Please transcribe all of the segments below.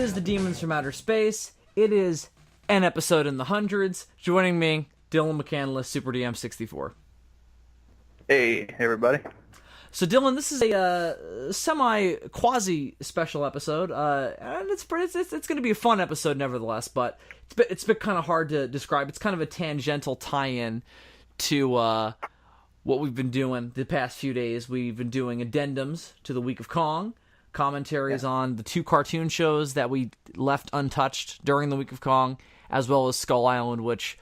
is the Demons from Outer Space. It is an episode in the hundreds. Joining me, Dylan McCandless, Super DM 64. Hey, everybody. So, Dylan, this is a semi-quasi special episode, and it's going to be a fun episode, nevertheless. But it's been kind of hard to describe. It's kind of a tangential tie-in to what we've been doing the past few days. We've been doing addendums to the Week of Kong, commentaries on the 2 cartoon shows that we left untouched during the Week of Kong, as well as Skull Island, which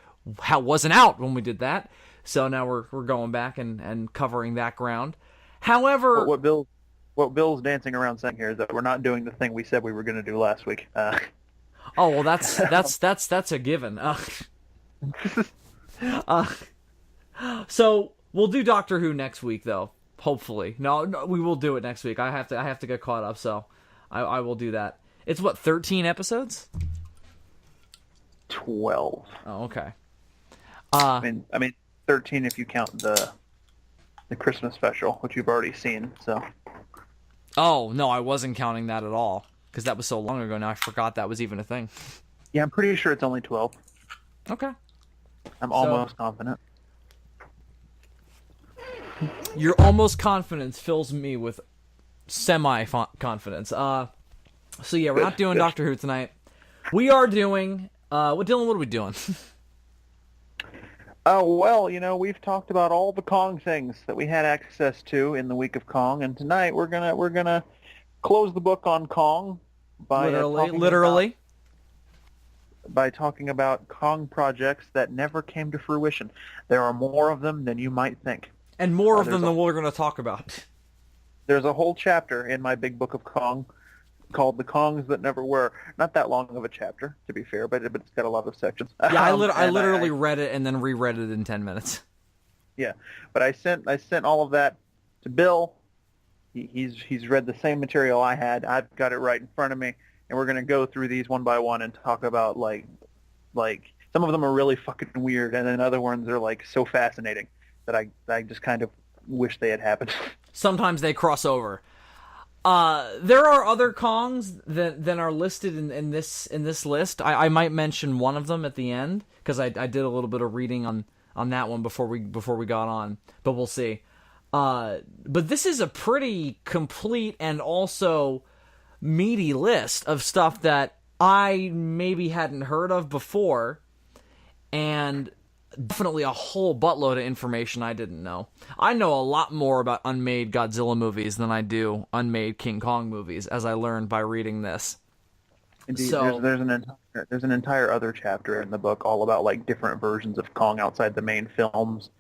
wasn't out when we did that. So now we're going back and covering that ground. However, what Bill's dancing around saying here is that we're not doing the thing we said we were going to do last week. Oh well, that's a given. So we'll do Doctor Who next week, though. Hopefully, no, we will do it next week. I have to get caught up, so I will do that. It's what, 13 episodes? 12. Oh, okay. I mean, 13 if you count the Christmas special, which you've already seen. So. Oh no, I wasn't counting that at all because that was so long ago. Now I forgot that was even a thing. Yeah, I'm pretty sure it's only 12. Okay. I'm almost confident. Your almost confidence fills me with semi-confidence. So yeah, we're not doing Doctor Who tonight. We are doing... Dylan, what are we doing? Oh, well, we've talked about all the Kong things that we had access to in the Week of Kong, and tonight we're gonna close the book on Kong by talking about Kong projects that never came to fruition. There are more of them than you might think. And more of them than we're going to talk about. There's a whole chapter in my big book of Kong called The Kongs That Never Were. Not that long of a chapter, to be fair, but it's got a lot of sections. Yeah, I literally read it and then reread it in 10 minutes. Yeah, but I sent all of that to Bill. He's read the same material I had. I've got it right in front of me, and we're going to go through these one by one and talk about, like some of them are really fucking weird, and then other ones are, so fascinating that I just kind of wish they had happened. Sometimes they cross over. There are other Kongs than are listed in this list. I might mention one of them at the end because I did a little bit of reading on that one before we got on, but we'll see. But this is a pretty complete and also meaty list of stuff that I maybe hadn't heard of before, and definitely a whole buttload of information I didn't know. I know a lot more about unmade Godzilla movies than I do unmade King Kong movies, as I learned by reading this. Indeed, so, there's an entire other chapter in the book all about different versions of Kong outside the main films.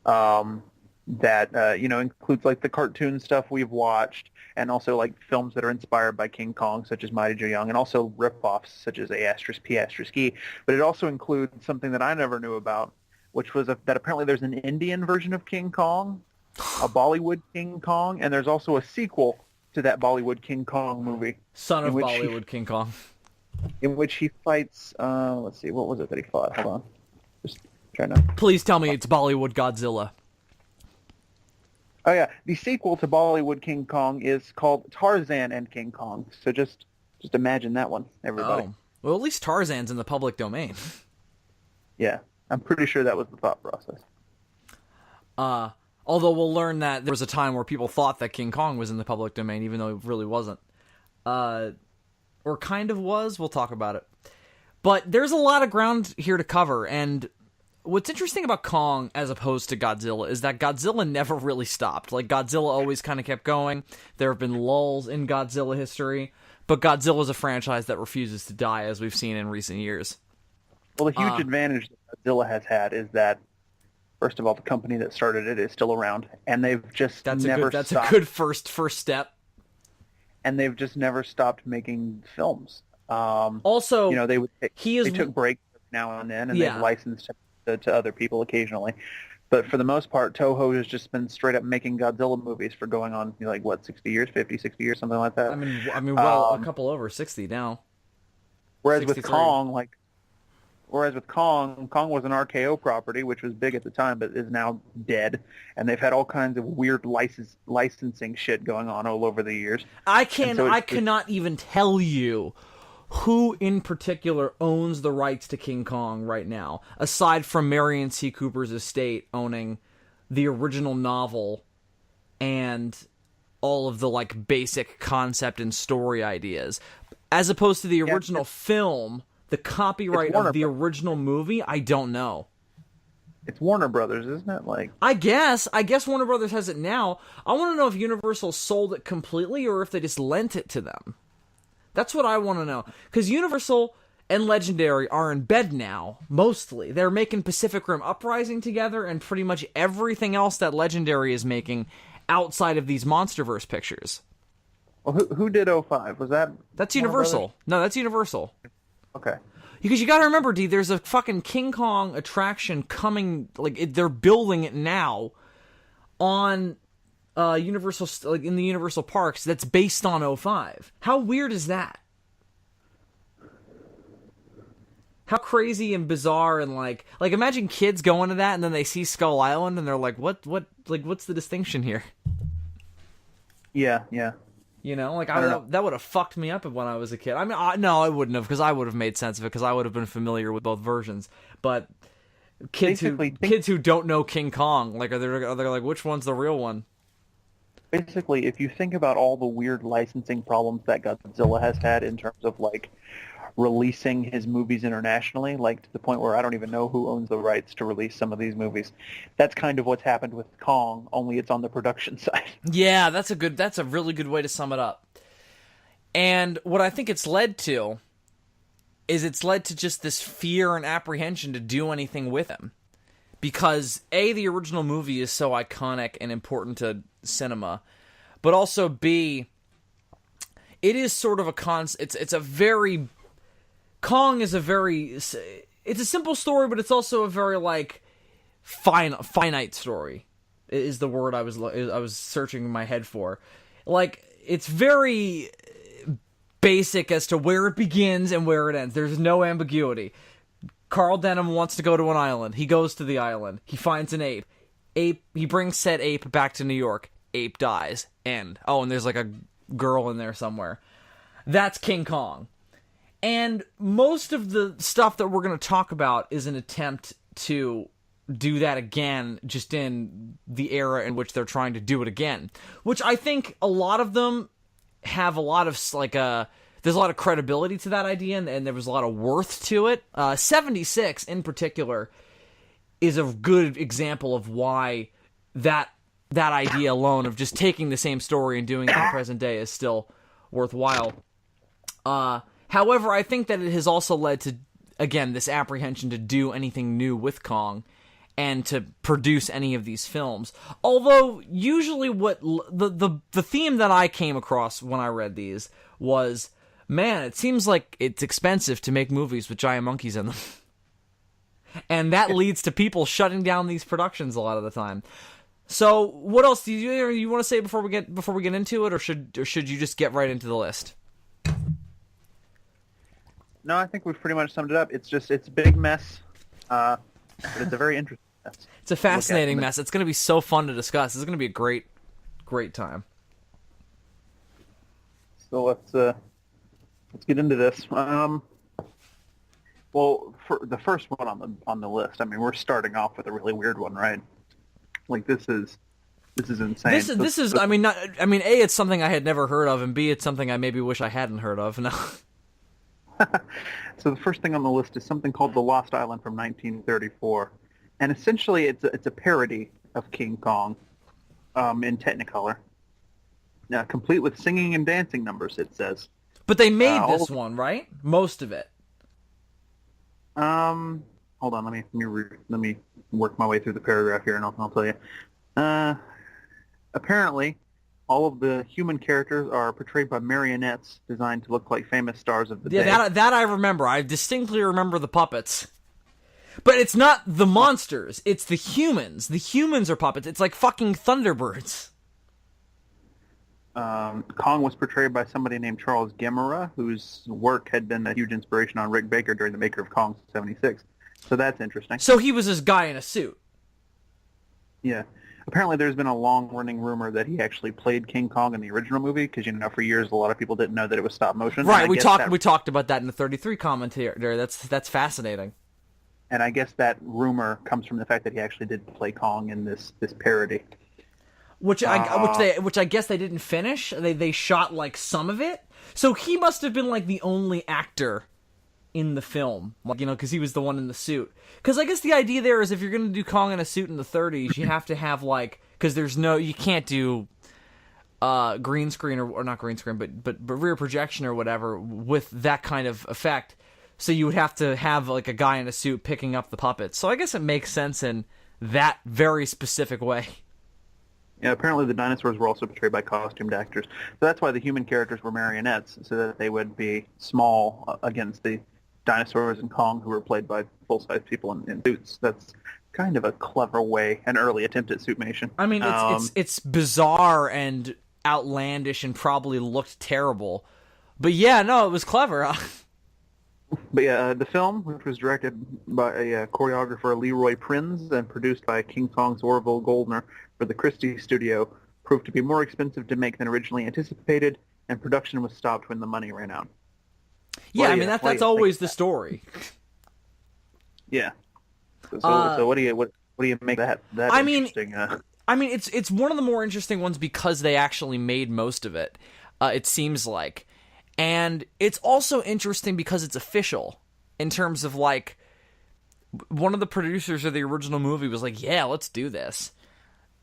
That includes the cartoon stuff we've watched, and also films that are inspired by King Kong, such as Mighty Joe Young, and also rip-offs such as A*P*E. But it also includes something that I never knew about, which was that apparently there's an Indian version of King Kong, a Bollywood King Kong, and there's also a sequel to that Bollywood King Kong movie. Son of Bollywood King Kong. In which he fights, let's see, what was it that he fought? Hold on. Just trying to... Please tell me it's Bollywood Godzilla. Oh yeah, the sequel to Bollywood King Kong is called Tarzan and King Kong. So just imagine that one, everybody. Oh. Well, at least Tarzan's in the public domain. Yeah, I'm pretty sure that was the thought process. Although we'll learn that there was a time where people thought that King Kong was in the public domain, even though it really wasn't. Or kind of was. We'll talk about it. But there's a lot of ground here to cover, and what's interesting about Kong as opposed to Godzilla is that Godzilla never really stopped. Godzilla always kind of kept going. There have been lulls in Godzilla history, but Godzilla is a franchise that refuses to die, as we've seen in recent years. Well, the huge advantage that Godzilla has had is that, first of all, the company that started it is still around, and they've just never stopped. That's a good first step. And they've just never stopped making films. Also, they took breaks now and then, and they've licensed to other people occasionally. But for the most part, Toho has just been straight up making Godzilla movies for going on, 60 years, 50, 60 years, something like that. I mean, a couple over 60 now. Whereas with Kong, Kong was an RKO property, which was big at the time, but is now dead. And they've had all kinds of weird licensing shit going on all over the years. I cannot even tell you who in particular owns the rights to King Kong right now, aside from Marion C. Cooper's estate owning the original novel and all of the like basic concept and story ideas, as opposed to the original film, the copyright of the original movie, I don't know. It's Warner Brothers, isn't it? Like, I guess Warner Brothers has it now. I want to know if Universal sold it completely or if they just lent it to them. That's what I want to know. Because Universal and Legendary are in bed now, mostly. They're making Pacific Rim Uprising together and pretty much everything else that Legendary is making outside of these MonsterVerse pictures. well, who did 05? Was that... That's Universal. No, that's Universal. Okay. Because you gotta remember, D, there's a fucking King Kong attraction coming, like, they're building it now on Universal, like, in the Universal parks that's based on 05. How weird is that? How crazy and bizarre and, like, imagine kids going to that and then they see Skull Island and they're like, what's the distinction here? Yeah. You know, like, that would have fucked me up when I was a kid. I mean, no, I wouldn't have, because I would have made sense of it, because I would have been familiar with both versions. But kids who don't know King Kong, like, are they like, which one's the real one? Basically, if you think about all the weird licensing problems that Godzilla has had in terms of, like, releasing his movies internationally, like, to the point where I don't even know who owns the rights to release some of these movies. That's kind of what's happened with Kong, only it's on the production side. Yeah, that's a really good way to sum it up. And what I think it's led to is it's led to just this fear and apprehension to do anything with him. Because A, the original movie is so iconic and important to cinema, but also B, it is sort of a it's a very... Kong is it's a simple story, but it's also a very, like, finite story, is the word I was searching in my head for. Like, it's very basic as to where it begins and where it ends. There's no ambiguity. Carl Denham wants to go to an island. He goes to the island. He finds an ape. He brings said ape back to New York. Ape dies. End. Oh, and there's, like, a girl in there somewhere. That's King Kong. And most of the stuff that we're going to talk about is an attempt to do that again, just in the era in which they're trying to do it again. Which I think a lot of them have a lot of, like, there's a lot of credibility to that idea, and there was a lot of worth to it. 76, in particular, is a good example of why that idea alone of just taking the same story and doing it in the present day is still worthwhile. However, I think that it has also led to, again, this apprehension to do anything new with Kong and to produce any of these films. Although, usually what the theme that I came across when I read these was, man, it seems like it's expensive to make movies with giant monkeys in them. And that leads to people shutting down these productions a lot of the time. So, what else do you want to say before we get into it, or should you just get right into the list? No, I think we've pretty much summed it up. It's a big mess, but it's a very interesting mess. It's a fascinating mess. It's going to be so fun to discuss. It's going to be a great time. So let's get into this. Well, for the first one on the list, I mean, we're starting off with a really weird one, right? Like, this is insane. This is A, it's something I had never heard of, and B, it's something I maybe wish I hadn't heard of. No. So the first thing on the list is something called The Lost Island from 1934, and essentially it's a parody of King Kong, in Technicolor, complete with singing and dancing numbers. It says. But they made this one, right? Most of it. Hold on, let me work my way through the paragraph here, and I'll tell you. Apparently, all of the human characters are portrayed by marionettes designed to look like famous stars of the day. Yeah, that I remember. I distinctly remember the puppets. But it's not the monsters. It's the humans. The humans are puppets. It's like fucking Thunderbirds. Kong was portrayed by somebody named Charles Gemera, whose work had been a huge inspiration on Rick Baker during the maker of Kong 76. So that's interesting. So he was this guy in a suit. Yeah. Apparently, there's been a long-running rumor that he actually played King Kong in the original movie because, for years a lot of people didn't know that it was stop motion. Right, we talked about that in the 33 commentary. That's fascinating. And I guess that rumor comes from the fact that he actually did play Kong in this parody. Which I guess they didn't finish. They shot like some of it. So he must have been like the only actor in the film, like, because he was the one in the suit. Because I guess the idea there is if you're going to do Kong in a suit in the 30s, you have to have because you can't do green screen or not green screen, but rear projection or whatever with that kind of effect. So you would have to have like a guy in a suit picking up the puppets. So I guess it makes sense in that very specific way. Yeah, apparently the dinosaurs were also portrayed by costumed actors. So that's why the human characters were marionettes, so that they would be small against the dinosaurs and Kong, who were played by full-size people in suits. That's kind of a clever way, an early attempt at suitmation. I mean, it's bizarre and outlandish and probably looked terrible. But yeah, no, it was clever. But yeah, the film, which was directed by a choreographer Leroy Prinz and produced by King Kong's Orville Goldner for the Christie studio, proved to be more expensive to make than originally anticipated, and production was stopped when the money ran out. Yeah, I mean that's always the story. Yeah. So what do you make that I mean, interesting? I mean, it's one of the more interesting ones because they actually made most of it. It seems like. And it's also interesting because it's official in terms of like one of the producers of the original movie was like, yeah, let's do this.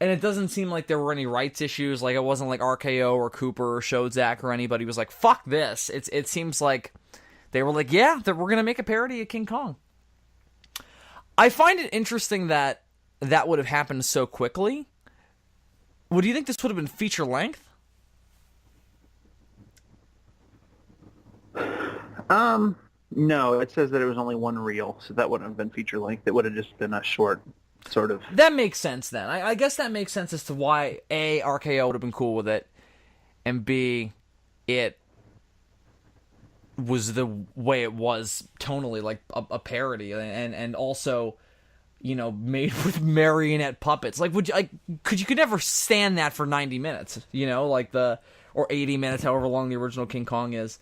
And it doesn't seem like there were any rights issues. Like it wasn't like RKO or Cooper or Shodzak or anybody was like, fuck this. It seems like they were like, yeah, that we're going to make a parody of King Kong. I find it interesting that would have happened so quickly. Would you think this would have been feature length? No, it says that it was only one reel, so that wouldn't have been feature length. It would have just been a short sort of... That makes sense then. I guess that makes sense as to why A, RKO would have been cool with it, and B, it was the way it was tonally, like a parody, and also, made with marionette puppets. Like, could you never stand that for 90 minutes, or 80 minutes, however long the original King Kong is.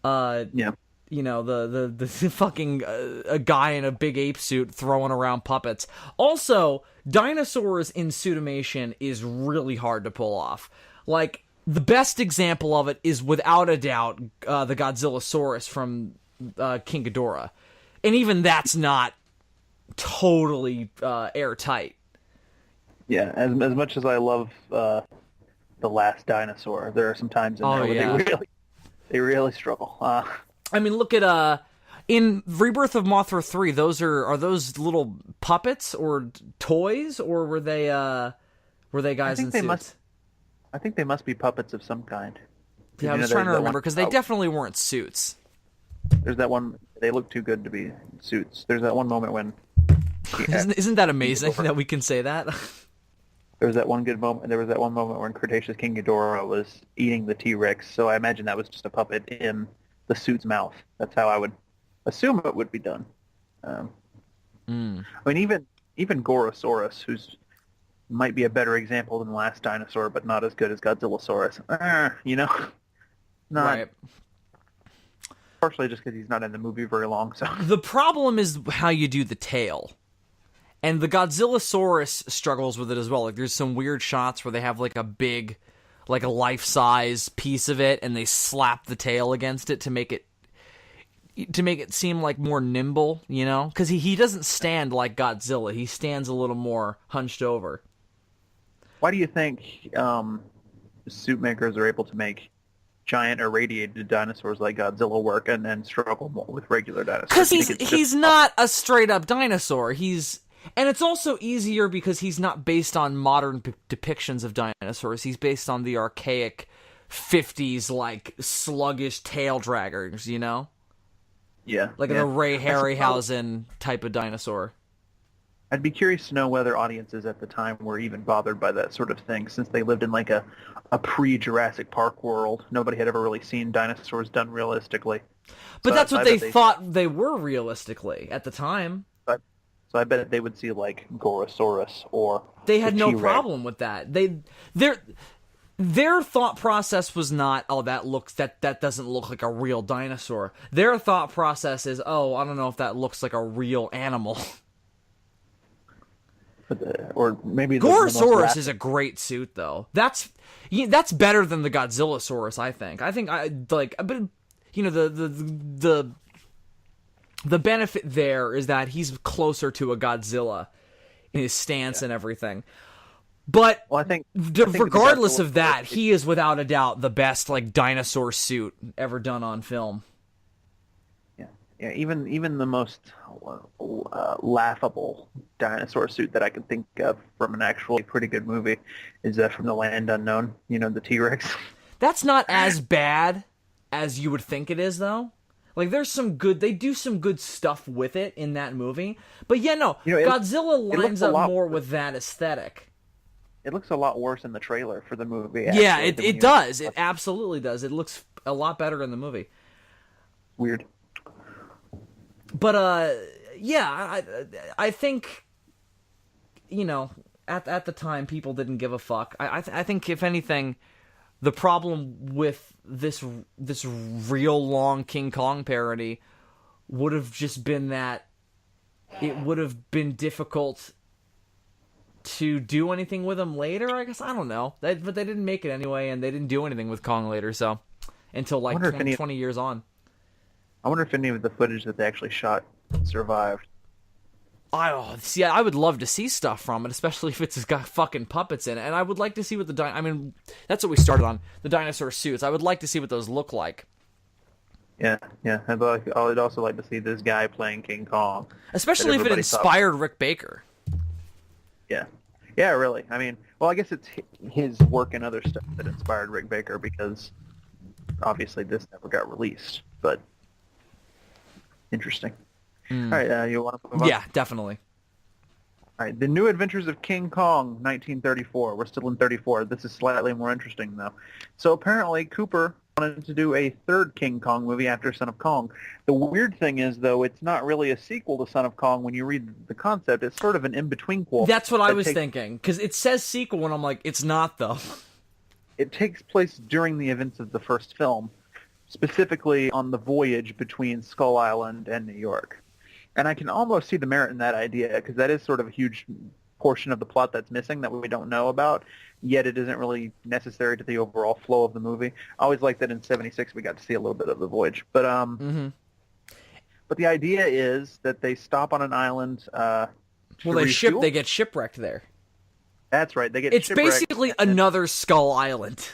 Yeah. The fucking a guy in a big ape suit throwing around puppets. Also, dinosaurs in suitimation is really hard to pull off. Like, the best example of it is without a doubt the Godzillasaurus from King Ghidorah. And even that's not totally airtight. Yeah, as much as I love The Last Dinosaur, there are some times in there where they really struggle. I mean, look at in Rebirth of Mothra 3. Those are those little puppets or toys, or were they guys in suits? I think they must be puppets of some kind. Yeah, I was trying to remember because they definitely weren't suits. There's that one. They look too good to be suits. There's that one moment when. Isn't that amazing that we can say that? There was that one moment when Cretaceous King Ghidorah was eating the T-Rex, so I imagine that was just a puppet in the suit's mouth. That's how I would assume it would be done. I mean, even Gorosaurus, who's might be a better example than the Last Dinosaur, but not as good as Godzillasaurus. Not right. Partially just because he's not in the movie very long. So the problem is how you do the tail. And the Godzillasaurus struggles with it as well. Like, there's some weird shots where they have, like, a big, like, a life-size piece of it, and they slap the tail against it to make it seem, like, more nimble, Because he doesn't stand like Godzilla. He stands a little more hunched over. Why do you think suit makers are able to make giant irradiated dinosaurs like Godzilla work and then struggle more with regular dinosaurs? Because he's not a straight-up dinosaur. And it's also easier because he's not based on modern depictions of dinosaurs. He's based on the archaic 50s, like, sluggish tail draggers, Yeah. Like a Ray Harryhausen type of dinosaur. I'd be curious to know whether audiences at the time were even bothered by that sort of thing, since they lived in, like, a pre-Jurassic Park world. Nobody had ever really seen dinosaurs done realistically. But that's what they thought they were realistically at the time. So I bet they would see like Gorosaurus or They the had no T-Rex. problem with that. Their thought process was not, oh, that doesn't look like a real dinosaur. Their thought process is, oh, I don't know if that looks like a real animal. Or maybe Gorosaurus is a great suit, though. That's better than the Godzillasaurus, I think. But the benefit there is that he's closer to a Godzilla in his stance and everything. But I think regardless of that, he is without a doubt the best dinosaur suit ever done on film. Yeah, even the most laughable dinosaur suit that I can think of from an actually pretty good movie is from The Land Unknown. The T-Rex. That's not as bad as you would think it is, though. There's some good. They do some good stuff with it in that movie. But yeah, no, Godzilla lines up more with that aesthetic. It looks a lot worse in the trailer for the movie. Yeah, it does. It absolutely does. It looks a lot better in the movie. Weird. But yeah, I think at the time people didn't give a fuck. I think if anything, the problem with this real long King Kong parody would have just been that it would have been difficult to do anything with him later. I guess I don't know, but they didn't make it anyway, and they didn't do anything with Kong later. So until 20 years on. I wonder if any of the footage that they actually shot survived. I would love to see stuff from it, especially if it's got fucking puppets in it. And I would like to see what that's what we started on, the dinosaur suits. I would like to see what those look like. Yeah. I'd also like to see this guy playing King Kong. Especially if it inspired Rick Baker. Yeah, really. I guess it's his work and other stuff that inspired Rick Baker, because obviously this never got released. But interesting. All right, you want to move on? Yeah, definitely. All right, The New Adventures of King Kong, 1934. We're still in 34. This is slightly more interesting, though. So apparently Cooper wanted to do a third King Kong movie after Son of Kong. The weird thing is, though, it's not really a sequel to Son of Kong. When you read the concept, it's sort of an in-between quote. That's what I was thinking, because it says sequel, and I'm like, it's not, though. It takes place during the events of the first film, specifically on the voyage between Skull Island and New York. And I can almost see the merit in that idea, because that is sort of a huge portion of the plot that's missing that we don't know about, yet it isn't really necessary to the overall flow of the movie. I always liked that in 76 we got to see a little bit of the voyage. But but the idea is that they stop on an island they get shipwrecked there. That's right. It's basically another Skull Island.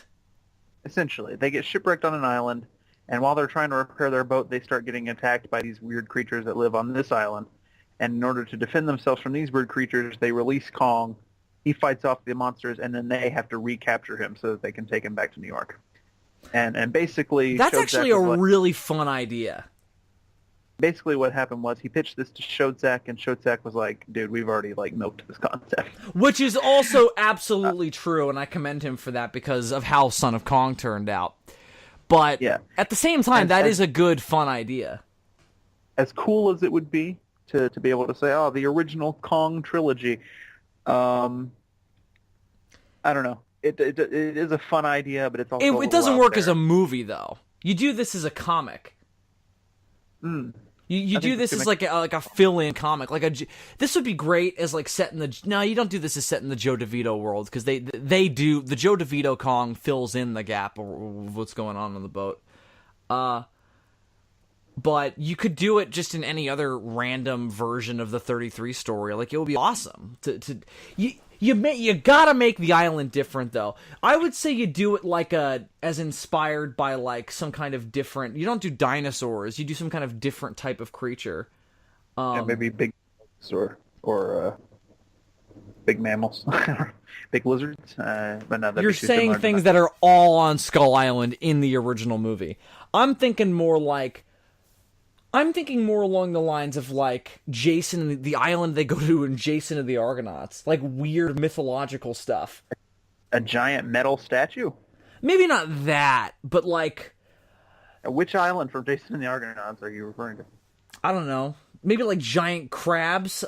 Essentially. They get shipwrecked on an island, and while they're trying to repair their boat, they start getting attacked by these weird creatures that live on this island. And in order to defend themselves from these weird creatures, they release Kong. He fights off the monsters, and then they have to recapture him so that they can take him back to New York. And basically... That's actually a really fun idea. Basically what happened was he pitched this to Schoedsack, and Schoedsack was like, dude, we've already milked this concept. Which is also absolutely true, and I commend him for that because of how Son of Kong turned out. But at the same time, that is a good, fun idea. As cool as it would be to be able to say, oh, the original Kong trilogy, I don't know. It is a fun idea, but it's also it doesn't work as a movie, though. You do this as a comic. You do this as like a fill-in comic. This would be great as set in the... No, you don't do this as set in the Joe DeVito world, because they do... The Joe DeVito Kong fills in the gap of what's going on the boat. But you could do it just in any other random version of the 33 story. It would be awesome. You gotta make the island different, though. I would say you do it as inspired by some kind of different... You don't do dinosaurs. You do some kind of different type of creature. Maybe big or big mammals, big lizards. But no, you're saying things that are all on Skull Island in the original movie. I'm thinking more along the lines of Jason, the island they go to in Jason and the Argonauts, weird mythological stuff. A giant metal statue? Maybe not that, but Which island from Jason and the Argonauts are you referring to? I don't know. maybe like giant crabs,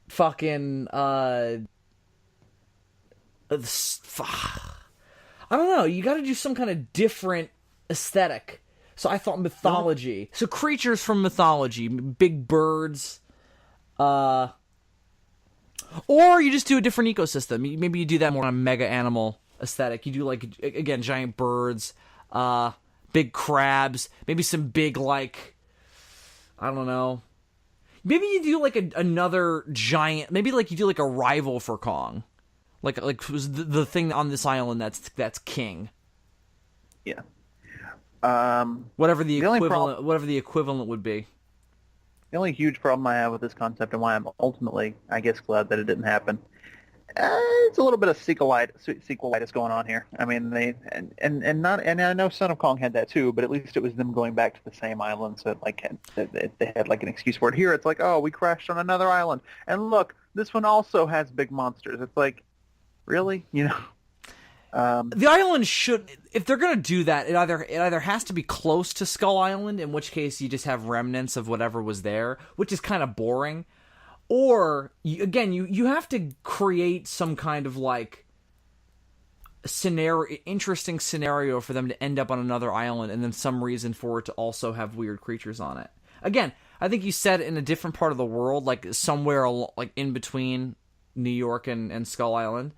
fucking, I don't know. You got to do some kind of different aesthetic. So I thought mythology. So creatures from mythology, big birds, or you just do a different ecosystem. Maybe you do that more on a mega animal aesthetic. You do like, again, giant birds, big crabs, maybe some big, like, I don't know. Maybe you do like another giant. Maybe like you do like a rival for Kong. Like was the thing on this island that's king. Yeah. Whatever the equivalent would be. The only huge problem I have with this concept, and why I'm ultimately, I guess, glad that it didn't happen, it's a little bit of sequelitis going on here. I mean, and I know Son of Kong had that too, but at least it was them going back to the same island, so they had like an excuse for it. Here, it's like, oh, we crashed on another island, and look, this one also has big monsters. It's like, really, the island should, if they're gonna do that, it either has to be close to Skull Island, in which case you just have remnants of whatever was there, which is kind of boring, or you have to create some kind of like interesting scenario for them to end up on another island, and then some reason for it to also have weird creatures on it. Again, I think you said in a different part of the world, like somewhere like in between New York and Skull Island.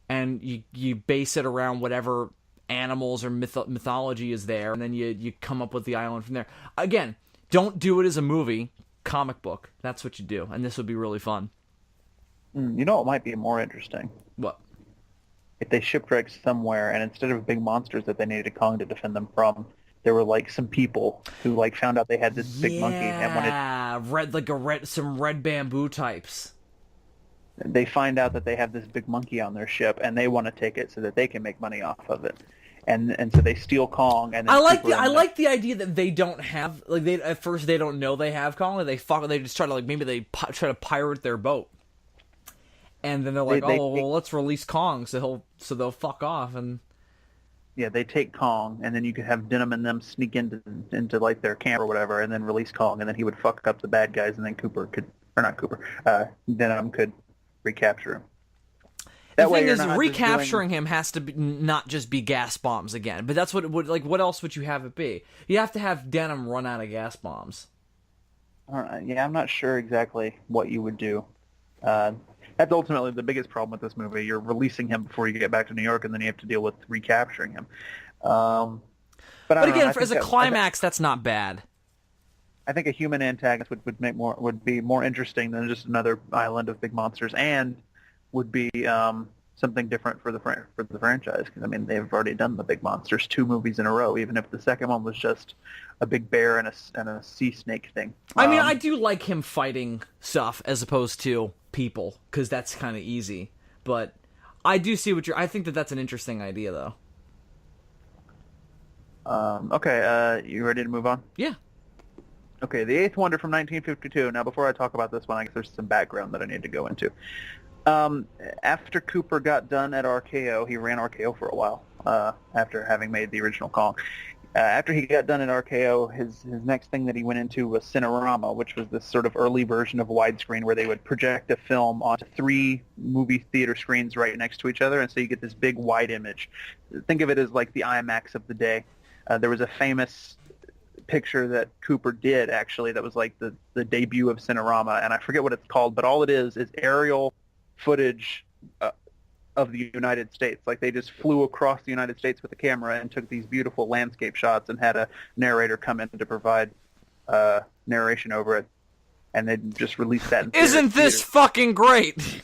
And you base it around whatever animals or mythology is there, and then you come up with the island from there. Again, don't do it as a movie, comic book. That's what you do, and this would be really fun. You know what might be more interesting? What? If they shipwrecked somewhere, and instead of big monsters that they needed Kong to defend them from, there were like some people who like found out they had this big monkey and wanted some red bamboo types. They find out that they have this big monkey on their ship, and they want to take it so that they can make money off of it. And so they steal Kong. And then I like the idea that they don't have, like, at first they don't know they have Kong, and they just try to, like, maybe they try to pirate their boat, and then they're like, let's release Kong so they'll fuck off. And yeah, they take Kong, and then you could have Denim and them sneak into like their camp or whatever, and then release Kong, and then he would fuck up the bad guys, and then Denim could recapture him. The thing is, recapturing him has to be, not just be gas bombs again. But that's what else would you have it be? You have to have Denim run out of gas bombs. Yeah, I'm not sure exactly what you would do. That's ultimately the biggest problem with this movie. You're releasing him before you get back to New York, and then you have to deal with recapturing him. But again, as a climax, that's not bad. I think a human antagonist would be more interesting than just another island of big monsters, and would be something different for the franchise. Because I mean, they've already done the big monsters 2 movies in a row, even if the second one was just a big bear and a sea snake thing. I mean, I do like him fighting stuff as opposed to people, because that's kind of easy. But I do see I think that's an interesting idea, though. Okay, you ready to move on? Yeah. Okay, The Eighth Wonder from 1952. Now, before I talk about this one, I guess there's some background that I need to go into. After Cooper got done at RKO, he ran RKO for a while after having made the original Kong. After he got done at RKO, his next thing that he went into was Cinerama, which was this sort of early version of widescreen where they would project a film onto 3 movie theater screens right next to each other, and so you get this big wide image. Think of it as like the IMAX of the day. There was a famous picture that Cooper did, actually, that was like the debut of Cinerama, and I forget what it's called, but all it is aerial footage of the United States. Like, they just flew across the United States with a camera and took these beautiful landscape shots and had a narrator come in to provide narration over it, and they just released that in Isn't this fucking great?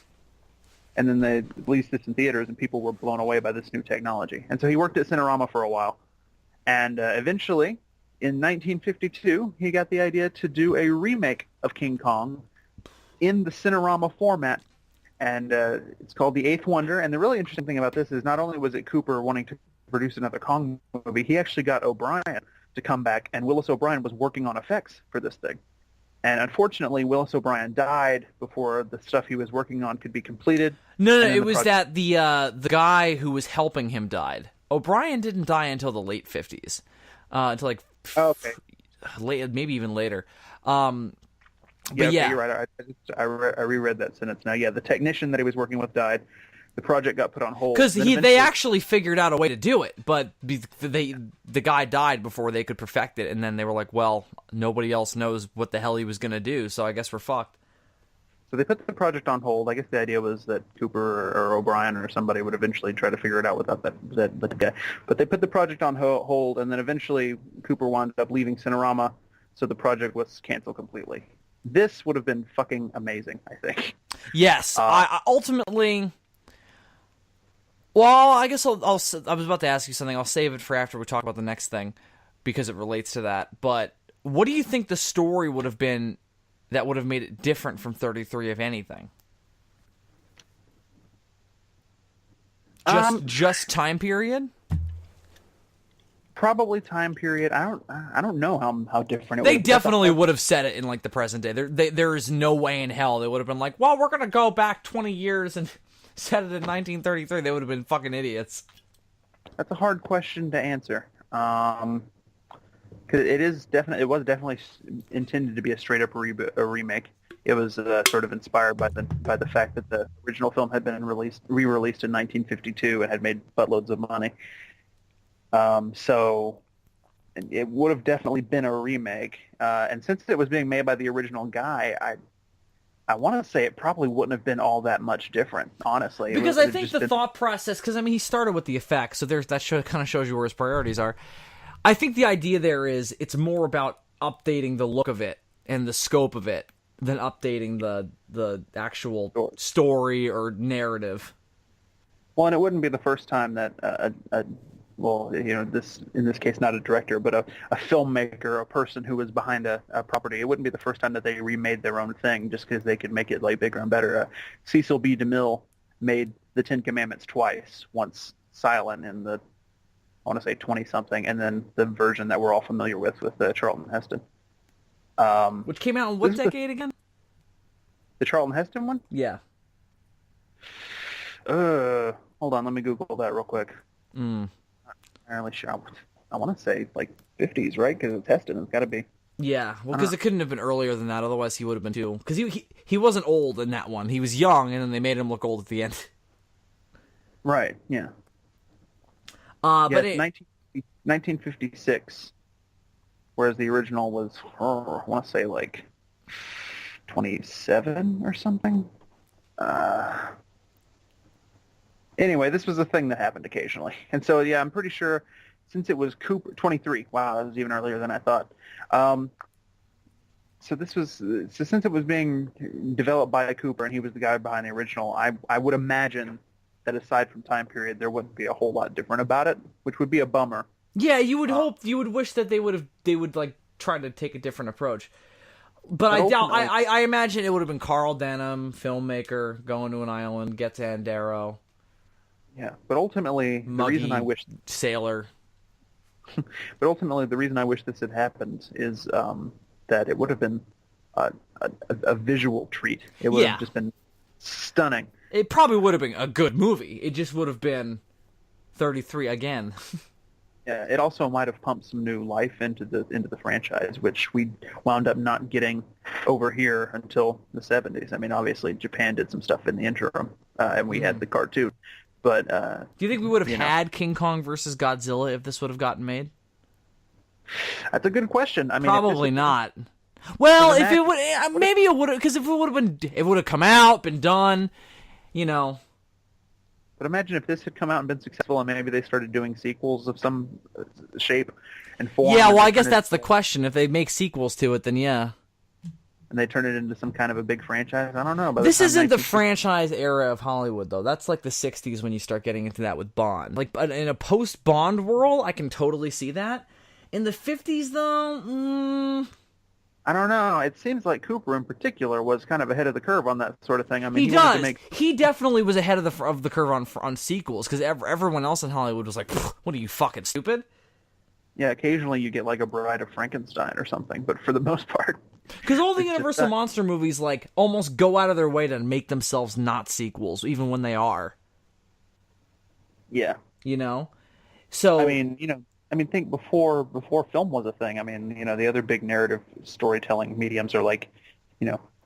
And then they released this in theaters, and people were blown away by this new technology. And so he worked at Cinerama for a while, and eventually, in 1952, he got the idea to do a remake of King Kong in the Cinerama format, and it's called The Eighth Wonder. And the really interesting thing about this is not only was it Cooper wanting to produce another Kong movie, he actually got O'Brien to come back, and Willis O'Brien was working on effects for this thing. And unfortunately, Willis O'Brien died before the stuff he was working on could be completed. No, it was that the guy who was helping him died. O'Brien didn't die until the late 50s. Until like okay. Late, maybe even later. Yeah, But okay, yeah, you're right. I reread that sentence now. Yeah, the technician that he was working with died. The project got put on hold. because Then they eventually, actually figured out a way to do it, but the guy died before they could perfect it, and then they were like, well, nobody else knows what the hell he was gonna do, so I guess we're fucked. so they put the project on hold. I guess the idea was that Cooper or O'Brien or somebody would eventually try to figure it out without that guy. But they put the project on hold, and then eventually Cooper wound up leaving Cinerama, so the project was canceled completely. This would have been fucking amazing, I think. Yes, I ultimately. Well, I guess I was about to ask you something. I'll save it for after we talk about the next thing because it relates to that. But what do you think the story would have been that would have made it different from 33, if anything? Just time period? Probably time period. I don't know how different it They would have definitely would have said it in like the present day. There is no way in hell they would have been like, well, we're gonna go back 20 years and set it in 1933. They would have been fucking idiots. That's a hard question to answer. Because it was definitely intended to be a straight up a remake. It was sort of inspired by the fact that the original film had been re-released in 1952 and had made buttloads of money. So it would have definitely been a remake. And since it was being made by the original guy, I want to say it probably wouldn't have been all that much different, honestly. Because I think the thought process, because I mean, he started with the effects, so kind of shows you where his priorities are. I think the idea there is it's more about updating the look of it and the scope of it than updating the actual story or narrative. Well, and it wouldn't be the first time that in this case, not a director, but a filmmaker, a person who was behind a property. It wouldn't be the first time that they remade their own thing just because they could make it like bigger and better. Cecil B. DeMille made the Ten Commandments twice, once silent in the, I want to say 20-something, and then the version that we're all familiar with Charlton Heston. Which came out in what decade again? The Charlton Heston one? Yeah. Hold on, let me Google that real quick. Entirely sure. I want to say like 50s, right? Because it's Heston. It's got to be. Yeah, well, because it couldn't have been earlier than that. Otherwise, he would have been too. Because he wasn't old in that one. He was young, and then they made him look old at the end. Right. Yeah. But 1956, whereas the original was, I want to say like 27 or something. Anyway, this was a thing that happened occasionally. And so, yeah, I'm pretty sure since it was Cooper, 23. Wow, that was even earlier than I thought. So since it was being developed by Cooper and he was the guy behind the original, I would imagine that aside from time period, there wouldn't be a whole lot different about it, which would be a bummer. Yeah, you would wish that they would like try to take a different approach. But I doubt. I imagine it would have been Carl Denham, filmmaker, going to an island, get to Andero. Yeah, but ultimately, the reason I wish sailor. But ultimately, the reason I wish this had happened is that it would have been a visual treat. It would have just been stunning. It probably would have been a good movie. It just would have been 33 again. Yeah, it also might have pumped some new life into the franchise, which we wound up not getting over here until the 70s. I mean, obviously, Japan did some stuff in the interim, and we had the cartoon. But do you think we would have had King Kong versus Godzilla if this would have gotten made? That's a good question. I mean, probably not. Well, if it would, maybe it would have, because if it would have been, it would have come out, been done, you know. But imagine if this had come out and been successful, and maybe they started doing sequels of some shape and form. Yeah, well, I guess that's the question. If they make sequels to it, then yeah. And they turn it into some kind of a big franchise. I don't know. This isn't the franchise era of Hollywood, though. That's like the 60s when you start getting into that with Bond. Like, in a post-Bond world, I can totally see that. In the 50s, though, I don't know. It seems like Cooper, in particular, was kind of ahead of the curve on that sort of thing. I mean, He definitely was ahead of the curve on sequels, because everyone else in Hollywood was like, "What are you, fucking stupid?" Yeah, occasionally you get like a Bride of Frankenstein or something, but for the most part, because all the Universal monster movies like almost go out of their way to make themselves not sequels, even when they are. Yeah, you know. So I mean, think before film was a thing. I mean, the other big narrative storytelling mediums are like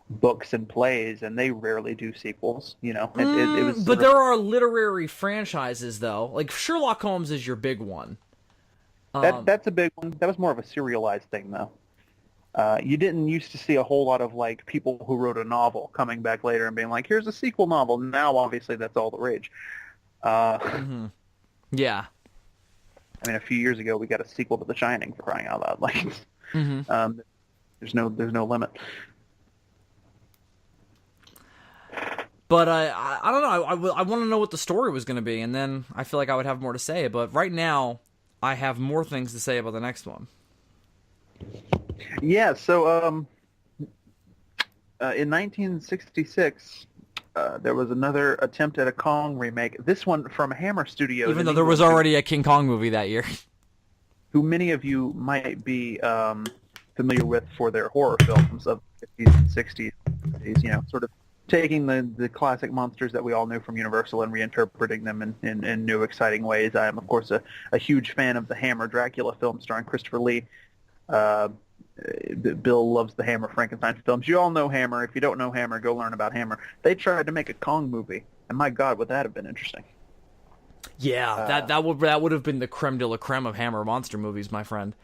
books and plays, and they rarely do sequels. It was But sort there of are literary franchises though. Like Sherlock Holmes is your big one. that's a big one. That was more of a serialized thing, though. You didn't used to see a whole lot of like people who wrote a novel coming back later and being like, "Here's a sequel novel." Now, obviously, that's all the rage. Yeah. I mean, a few years ago, we got a sequel to The Shining, for crying out loud. Like, there's no limit. But I don't know. I want to know what the story was going to be, and then I feel like I would have more to say. But right now, I have more things to say about the next one. Yeah. So, in 1966, there was another attempt at a Kong remake. This one from Hammer Studios. Even though there was already a King Kong movie that year. Who many of you might be familiar with for their horror films of the 50s and 60s, sort of taking the classic monsters that we all knew from Universal and reinterpreting them in new, exciting ways. I am, of course, a huge fan of the Hammer Dracula film starring Christopher Lee. Bill loves the Hammer Frankenstein films. You all know Hammer. If you don't know Hammer, go learn about Hammer. They tried to make a Kong movie, and my God, would that have been interesting. Yeah, that would have been the creme de la creme of Hammer monster movies, my friend.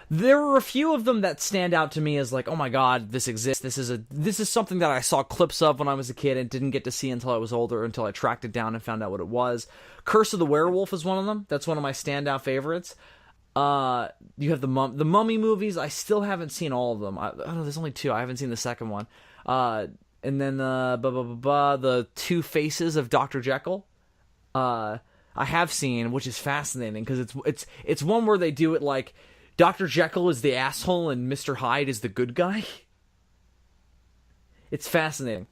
There were a few of them that stand out to me as like, oh my God, this exists. This is something that I saw clips of when I was a kid and didn't get to see until I was older, until I tracked it down and found out what it was. Curse of the Werewolf is one of them. That's one of my standout favorites. You have the Mummy movies. I still haven't seen all of them. There's only two. I haven't seen the second one. And then the Two Faces of Dr. Jekyll. I have seen, which is fascinating because it's one where they do it like Dr. Jekyll is the asshole and Mr. Hyde is the good guy. It's fascinating.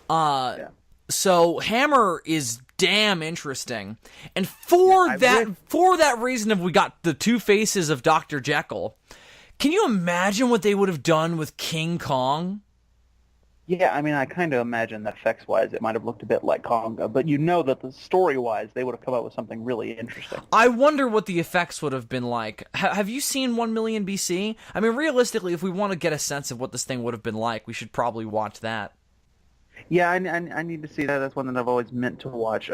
So Hammer is damn interesting, and for that reason, if we got the Two Faces of Dr. Jekyll, can you imagine what they would have done with King Kong? Yeah, I mean, I kind of imagine that effects-wise it might have looked a bit like Konga, but that the story-wise they would have come up with something really interesting. I wonder what the effects would have been like. Have you seen 1 Million BC? I mean, realistically, if we want to get a sense of what this thing would have been like, we should probably watch that. Yeah, I need to see that. That's one that I've always meant to watch.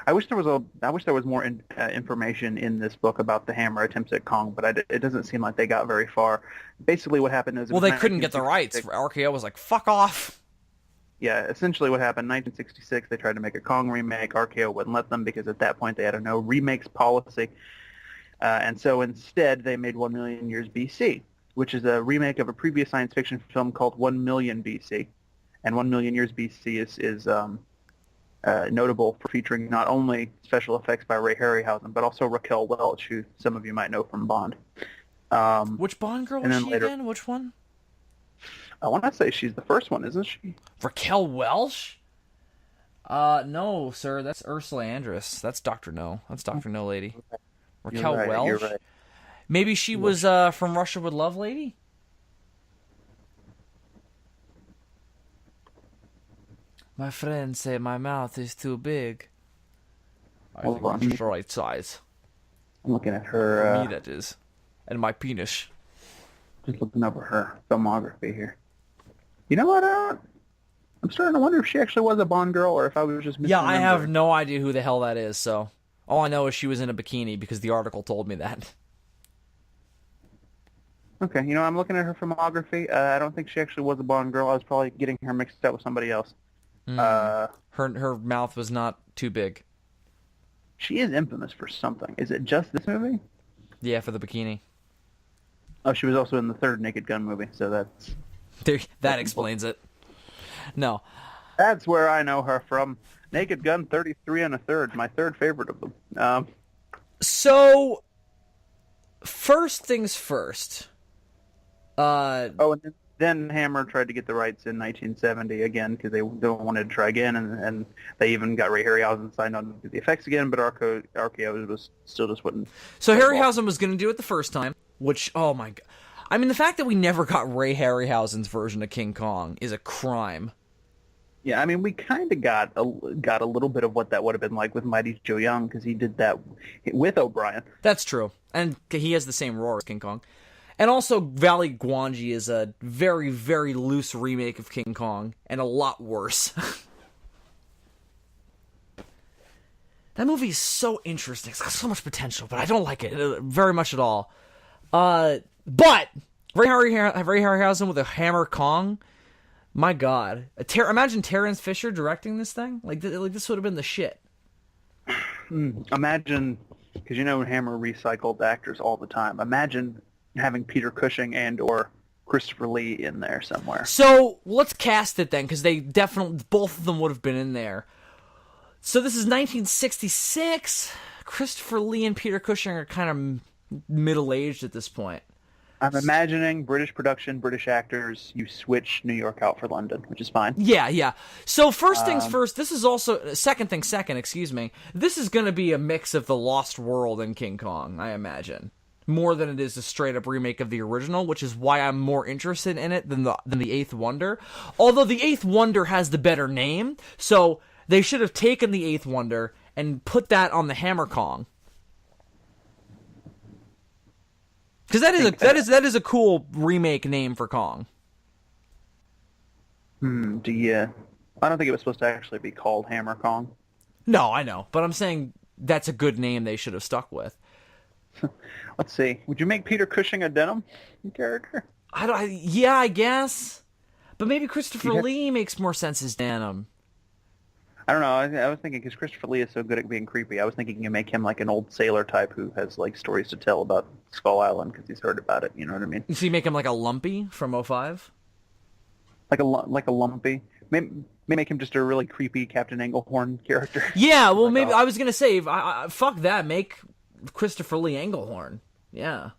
I wish there was more information in this book about the Hammer attempts at Kong, but it doesn't seem like they got very far. Basically, what happened is they couldn't get the rights. RKO was like, "Fuck off." Yeah, essentially what happened. 1966, they tried to make a Kong remake. RKO wouldn't let them because at that point they had a no remakes policy, and so instead they made 1 Million Years BC, which is a remake of a previous science fiction film called 1 Million BC, and 1 Million Years BC is notable for featuring not only special effects by Ray Harryhausen, but also Raquel Welch, who some of you might know from Bond. Which Bond girl was she again? Which one? I want to say she's the first one, isn't she? Raquel Welch? No, sir. That's Ursula Andress. That's Dr. No. That's Dr. No lady. Raquel Welch? You're right. Maybe she was from Russia with Love lady? My friends say my mouth is too big. I think it's the right size. I'm looking at her... For me, that is. And my penis. Just looking over her filmography here. You know what? I'm starting to wonder if she actually was a Bond girl or if I was just misremembering. Yeah, I have no idea who the hell that is, so... All I know is she was in a bikini because the article told me that. Okay, I'm looking at her filmography. I don't think she actually was a Bond girl. I was probably getting her mixed up with somebody else. Her mouth was not too big. She is infamous for something. Is it just this movie? Yeah, for the bikini. Oh, she was also in the third Naked Gun movie, so that explains it. No. That's where I know her from. Naked Gun 33 and a third, my third favorite of them. So, first things first. And then Hammer tried to get the rights in 1970 again because they wanted to try again, and they even got Ray Harryhausen signed on to do the effects again, but RKO was still just wouldn't. So Harryhausen was going to do it the first time, which, oh my god. I mean, the fact that we never got Ray Harryhausen's version of King Kong is a crime. Yeah, I mean, we kind of got a little bit of what that would have been like with Mighty Joe Young because he did that with O'Brien. That's true, and he has the same roar as King Kong. And also, Valley Guanji is a very, very loose remake of King Kong, and a lot worse. That movie is so interesting. It's got so much potential, but I don't like it very much at all. But Ray Harryhausen with a Hammer Kong, my God! Imagine Terrence Fisher directing this thing. Like this would have been the shit. Imagine, because Hammer recycled actors all the time. Imagine having Peter Cushing and or Christopher Lee in there somewhere. So let's cast it then, because they definitely, both of them would have been in there. So this is 1966. Christopher Lee and Peter Cushing are kind of middle-aged at this point. I'm imagining British production, British actors. You switch New York out for London, which is fine. Yeah. So first things first, this is also, second thing second, excuse me. This is going to be a mix of The Lost World and King Kong, I imagine. More than it is a straight-up remake of the original, which is why I'm more interested in it than the Eighth Wonder. Although the Eighth Wonder has the better name, so they should have taken the Eighth Wonder and put that on the Hammer Kong. Because that is a cool remake name for Kong. I don't think it was supposed to actually be called Hammer Kong. No, I know, but I'm saying that's a good name they should have stuck with. Let's see. Would you make Peter Cushing a denim character? Yeah, I guess. But maybe Christopher Lee makes more sense as Denim. I don't know. I was thinking, because Christopher Lee is so good at being creepy, I was thinking you make him like an old sailor type who has like stories to tell about Skull Island because he's heard about it. You know what I mean? So you make him like a Lumpy from 05? Like a Lumpy. Maybe make him just a really creepy Captain Englehorn character. Yeah, well, maybe I was gonna say, fuck that. Make Christopher Lee Englehorn. Yeah.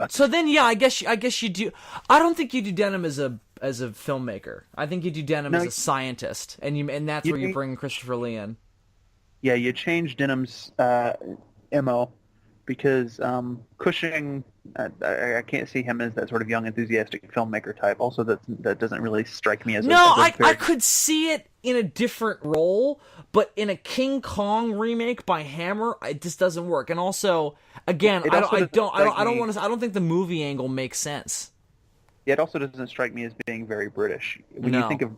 So then, yeah, I guess you do. I don't think you do Denim as a filmmaker. I think you do Denim as a scientist, and that's where you bring Christopher Lee in. Yeah, you change Denim's MO because Cushing, I can't see him as that sort of young, enthusiastic filmmaker type. Also, that doesn't really strike me as I could see it in a different role, but in a King Kong remake by Hammer, it just doesn't work. And also, again, I don't think the movie angle makes sense. Yeah, it also doesn't strike me as being very British. When you think of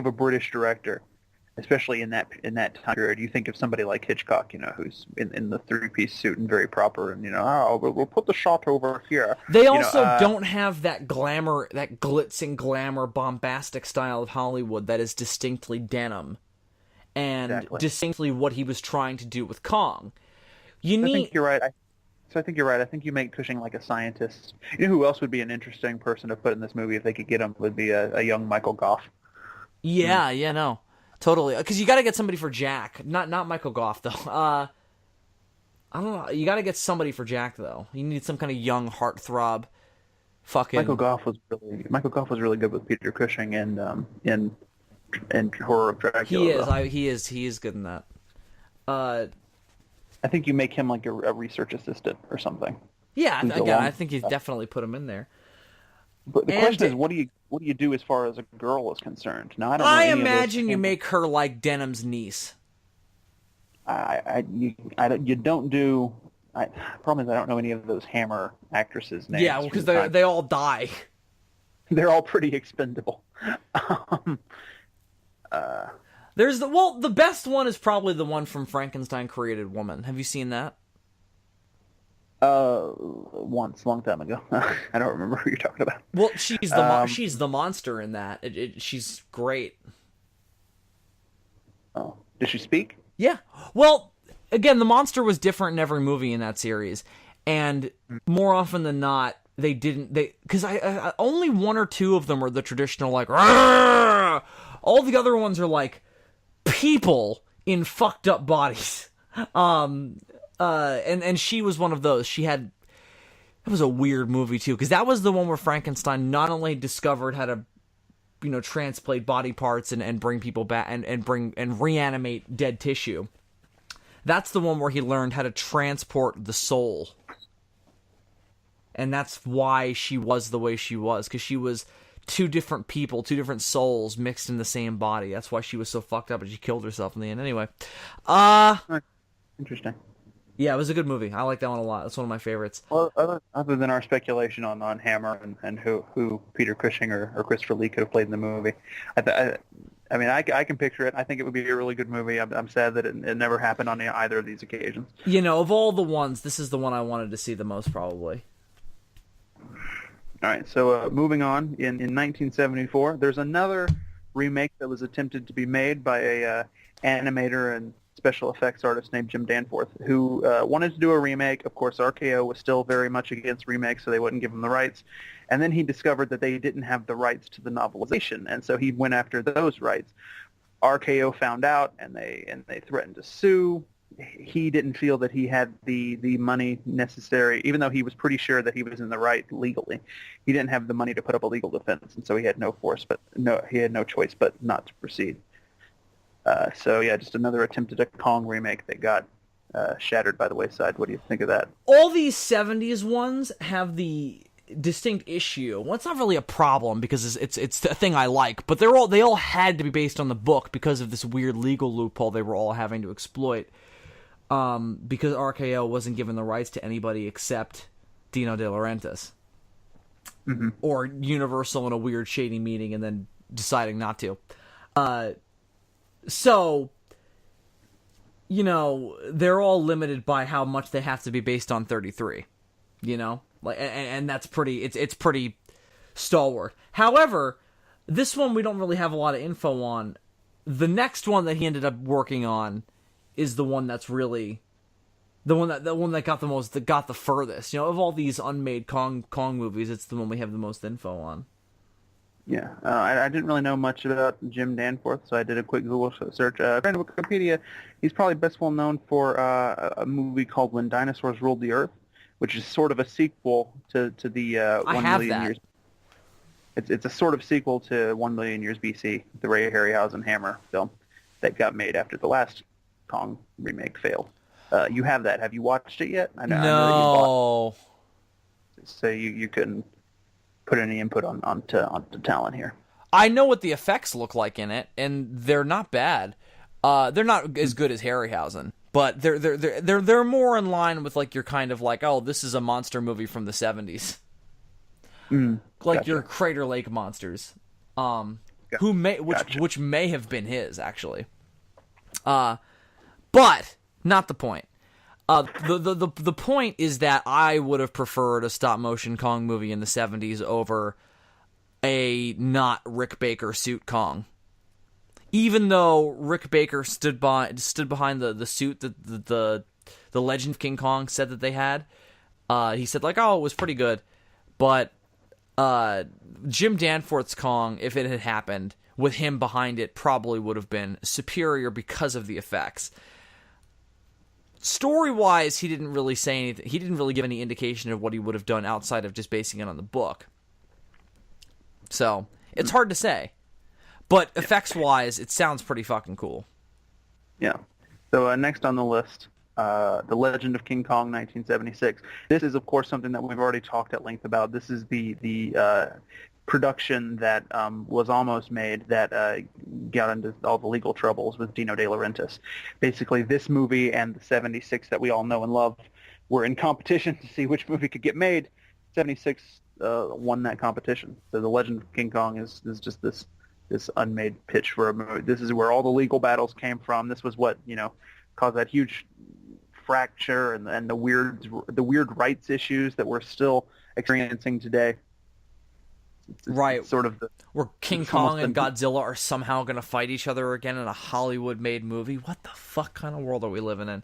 a British director, especially in that time period, you think of somebody like Hitchcock, who's in the three-piece suit and very proper, and we'll put the shot over here. They also don't have that glamour, that glitz and glamour, bombastic style of Hollywood that is distinctly Denim, and distinctly what he was trying to do with Kong. I think you're right. I think you make Cushing like a scientist. You know who else would be an interesting person to put in this movie if they could get him? Would be a young Michael Goff. Yeah, no. Totally, because you got to get somebody for Jack, not Michael Goff though. I don't know. You got to get somebody for Jack though. You need some kind of young heartthrob. Fucking Michael Goff was really good with Peter Cushing and Horror of Dracula. He is good in that. I think you make him like a research assistant or something. Yeah, again, I think you definitely put him in there. But the question is, what do you do as far as a girl is concerned? Now, I don't know. I imagine you make her like Denim's niece. You don't do. Problem is, I don't know any of those Hammer actresses' names. Yeah, because they all die. They're all pretty expendable. There's the best one is probably the one from Frankenstein Created Woman. Have you seen that? Once, long time ago. I don't remember who you're talking about. Well, she's the monster in that. She's great. Oh, does she speak? Yeah. Well, again, the monster was different in every movie in that series, and more often than not, because I only one or two of them are the traditional like. Rrr! All the other ones are like people in fucked up bodies. And she was one of those. It was a weird movie too, because that was the one where Frankenstein not only discovered how to, transplant body parts and bring people back and reanimate dead tissue. That's the one where he learned how to transport the soul. And that's why she was the way she was, because she was two different people, two different souls mixed in the same body. That's why she was so fucked up and she killed herself in the end. Anyway. Interesting. Yeah, it was a good movie. I like that one a lot. It's one of my favorites. Well, other than our speculation on Hammer and who Peter Cushing or Christopher Lee could have played in the movie, I mean, I can picture it. I think it would be a really good movie. I'm sad that it never happened on either of these occasions. You know, of all the ones, this is the one I wanted to see the most, probably. All right, so moving on, in 1974, there's another remake that was attempted to be made by a animator and special effects artist named Jim Danforth, who wanted to do a remake. Of course, RKO was still very much against remakes, so they wouldn't give him the rights. And then he discovered that they didn't have the rights to the novelization, and so he went after those rights. RKO found out, and they threatened to sue. He didn't feel that he had the money necessary, even though he was pretty sure that he was in the right legally. He didn't have the money to put up a legal defense, and so he had no choice but not to proceed. So yeah, just another attempt at a Kong remake that got shattered by the wayside. What do you think of that? All these 70s ones have the distinct issue. Well, it's not really a problem because it's a thing I like, but they all had to be based on the book because of this weird legal loophole they were all having to exploit. Because RKO wasn't given the rights to anybody except Dino De Laurentiis. Mm-hmm. Or Universal in a weird shady meeting and then deciding not to. So, you know, they're all limited by how much they have to be based on 33. You know? Like, and that's pretty, it's pretty stalwart. However, this one we don't really have a lot of info on. The next one that he ended up working on is the one that's really the one that got the furthest. You know, of all these unmade Kong movies, it's the one we have the most info on. Yeah, I didn't really know much about Jim Danforth, so I did a quick Google search. According to Wikipedia, he's probably best well known for a movie called When Dinosaurs Ruled the Earth, which is sort of a sequel to the 1 million years. It's a sort of sequel to 1 million years BC, the Ray Harryhausen Hammer film that got made after the last Kong remake failed. You have that. Have you watched it yet? I know that you bought it. So you couldn't put any input onto talent here. I know what the effects look like in it, and they're not bad. They're not as good as Harryhausen, but they're more in line with like your kind of like, oh, this is a monster movie from the 70s. Like Gotcha. your Crater Lake monsters. Which may have been his actually. But not the point. The point is that I would have preferred a stop motion Kong movie in the 70s over a not Rick Baker suit Kong. Even though Rick Baker stood behind the suit that the Legend of King Kong said that they had, he said like, oh, it was pretty good, but Jim Danforth's Kong, if it had happened with him behind it, probably would have been superior because of the effects. Story-wise, he didn't really say anything. He didn't really give any indication of what he would have done outside of just basing it on the book. So, it's hard to say. But effects-wise, it sounds pretty fucking cool. Yeah. So next on the list, The Legend of King Kong, 1976. This is, of course, something that we've already talked at length about. This is the production that was almost made that got into all the legal troubles with Dino De Laurentiis. Basically, this movie and the 76 that we all know and love were in competition to see which movie could get made. 76 won that competition. So The Legend of King Kong is just this unmade pitch for a movie. This is where all the legal battles came from. This was what, you know, caused that huge fracture and the weird rights issues that we're still experiencing today. Right. Sort of where King Kong and Godzilla are somehow going to fight each other again in a Hollywood-made movie. What the fuck kind of world are we living in?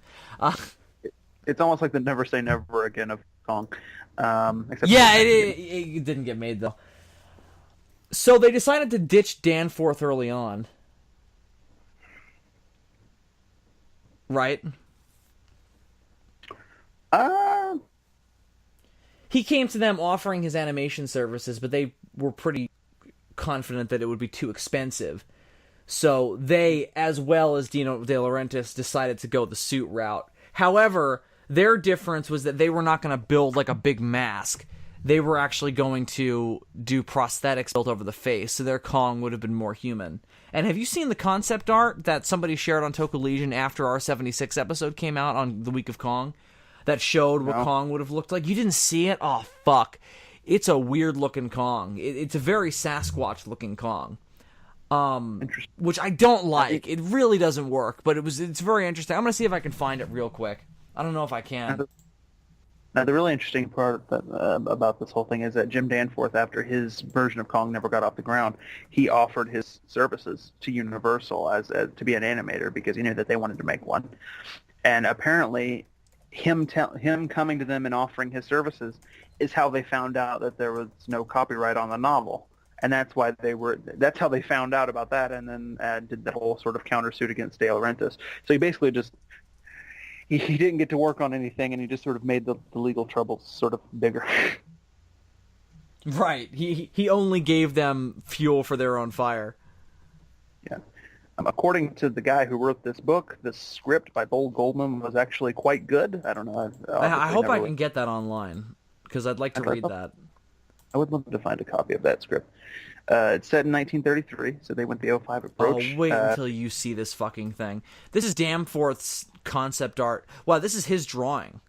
It's almost like the Never Say Never Again of Kong. It didn't get made, though. So they decided to ditch Danforth early on. Right? He came to them offering his animation services, but they were pretty confident that it would be too expensive. So they, as well as Dino De Laurentiis, decided to go the suit route. However, their difference was that they were not going to build like a big mask. they were actually going to do prosthetics built over the face, so their Kong would have been more human. And have you seen the concept art that somebody shared on Toku Legion after our 76 episode came out on the week of Kong? That showed what Kong would have looked like? You didn't see it? Oh, fuck. It's a weird-looking Kong. It's a very Sasquatch-looking Kong. Which I don't like. It really doesn't work, but it's very interesting. I'm going to see if I can find it real quick. I don't know if I can. Now, the really interesting part about this whole thing is that Jim Danforth, after his version of Kong never got off the ground, he offered his services to Universal as to be an animator because he knew that they wanted to make one. And apparently, him coming to them and offering his services is how they found out that there was no copyright on the novel. And that's how they found out about that, and then did that whole sort of countersuit against De Laurentiis. So he basically just he didn't get to work on anything, and he just sort of made the legal troubles sort of bigger. Right. He only gave them fuel for their own fire. Yeah. According to the guy who wrote this book, the script by Bold Goldman was actually quite good. I don't know. I hope I can get that online, because I'd like to read that. I would love to find a copy of that script. It's set in 1933, so they went the 05 approach. Oh, wait until you see this fucking thing. This is Danforth's concept art. Wow, this is his drawing.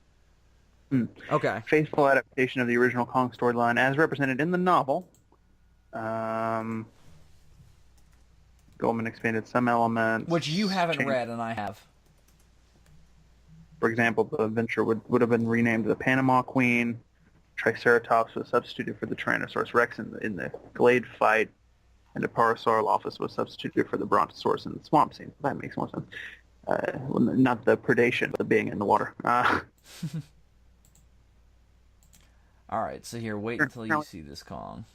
Okay. Faithful adaptation of the original Kong storyline as represented in the novel. Goldman expanded some elements. Which you haven't read, and I have. For example, the adventure would have been renamed the Panama Queen. Triceratops was substituted for the Tyrannosaurus Rex in the Glade fight, and the Parasaurolophus was substituted for the Brontosaurus in the swamp scene. That makes more sense. Not the predation, but the being in the water. All right, so here, wait until you see this Kong.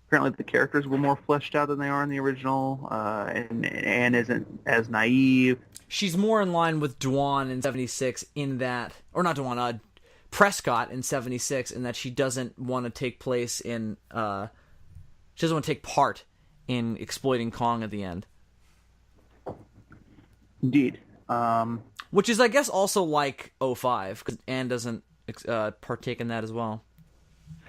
Apparently the characters were more fleshed out than they are in the original, and Anne isn't as naive. She's more in line with Dwan in 76 in that, or not Dwan, Prescott in 76 in that she doesn't want to take place in, she doesn't want to take part in exploiting Kong at the end. Indeed. Which is, I guess, also like 05, because Anne doesn't partake in that as well.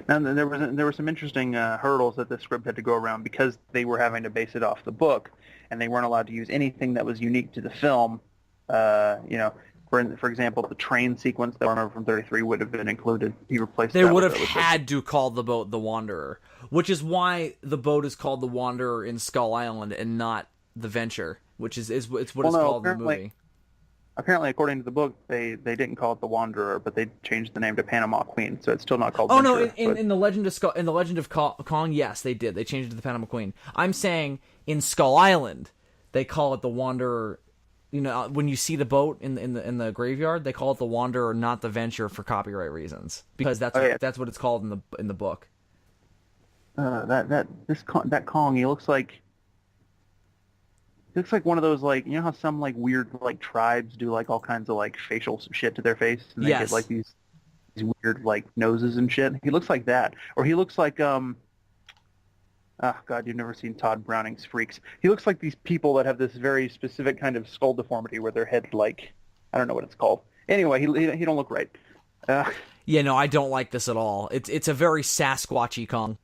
Now, there were some interesting hurdles that the script had to go around because they were having to base it off the book, and they weren't allowed to use anything that was unique to the film. For example, the train sequence that I remember from 33 would have been included. He replaced. They would have had to call the boat the Wanderer, which is why the boat is called the Wanderer in Skull Island and not the Venture, which is what it's called in the movie. Apparently, according to the book, they didn't call it the Wanderer, but they changed the name to Panama Queen, so it's still not called. Oh Venture, no! In the Legend of Kong, yes, they did. They changed it to the Panama Queen. I'm saying in Skull Island, they call it the Wanderer. You know, when you see the boat in the graveyard, they call it the Wanderer, not the Venture, for copyright reasons, because that's what it's called in the book. That Kong, he looks like one of those, like, you know how some like weird like tribes do like all kinds of like facial shit to their face, and they get like these weird like noses and shit. He looks like that, or he looks like oh God, you've never seen Todd Browning's Freaks. He looks like these people that have this very specific kind of skull deformity where their head, like, I don't know what it's called. Anyway, he don't look right. Yeah, no, I don't like this at all. It's a very Sasquatchy Kong,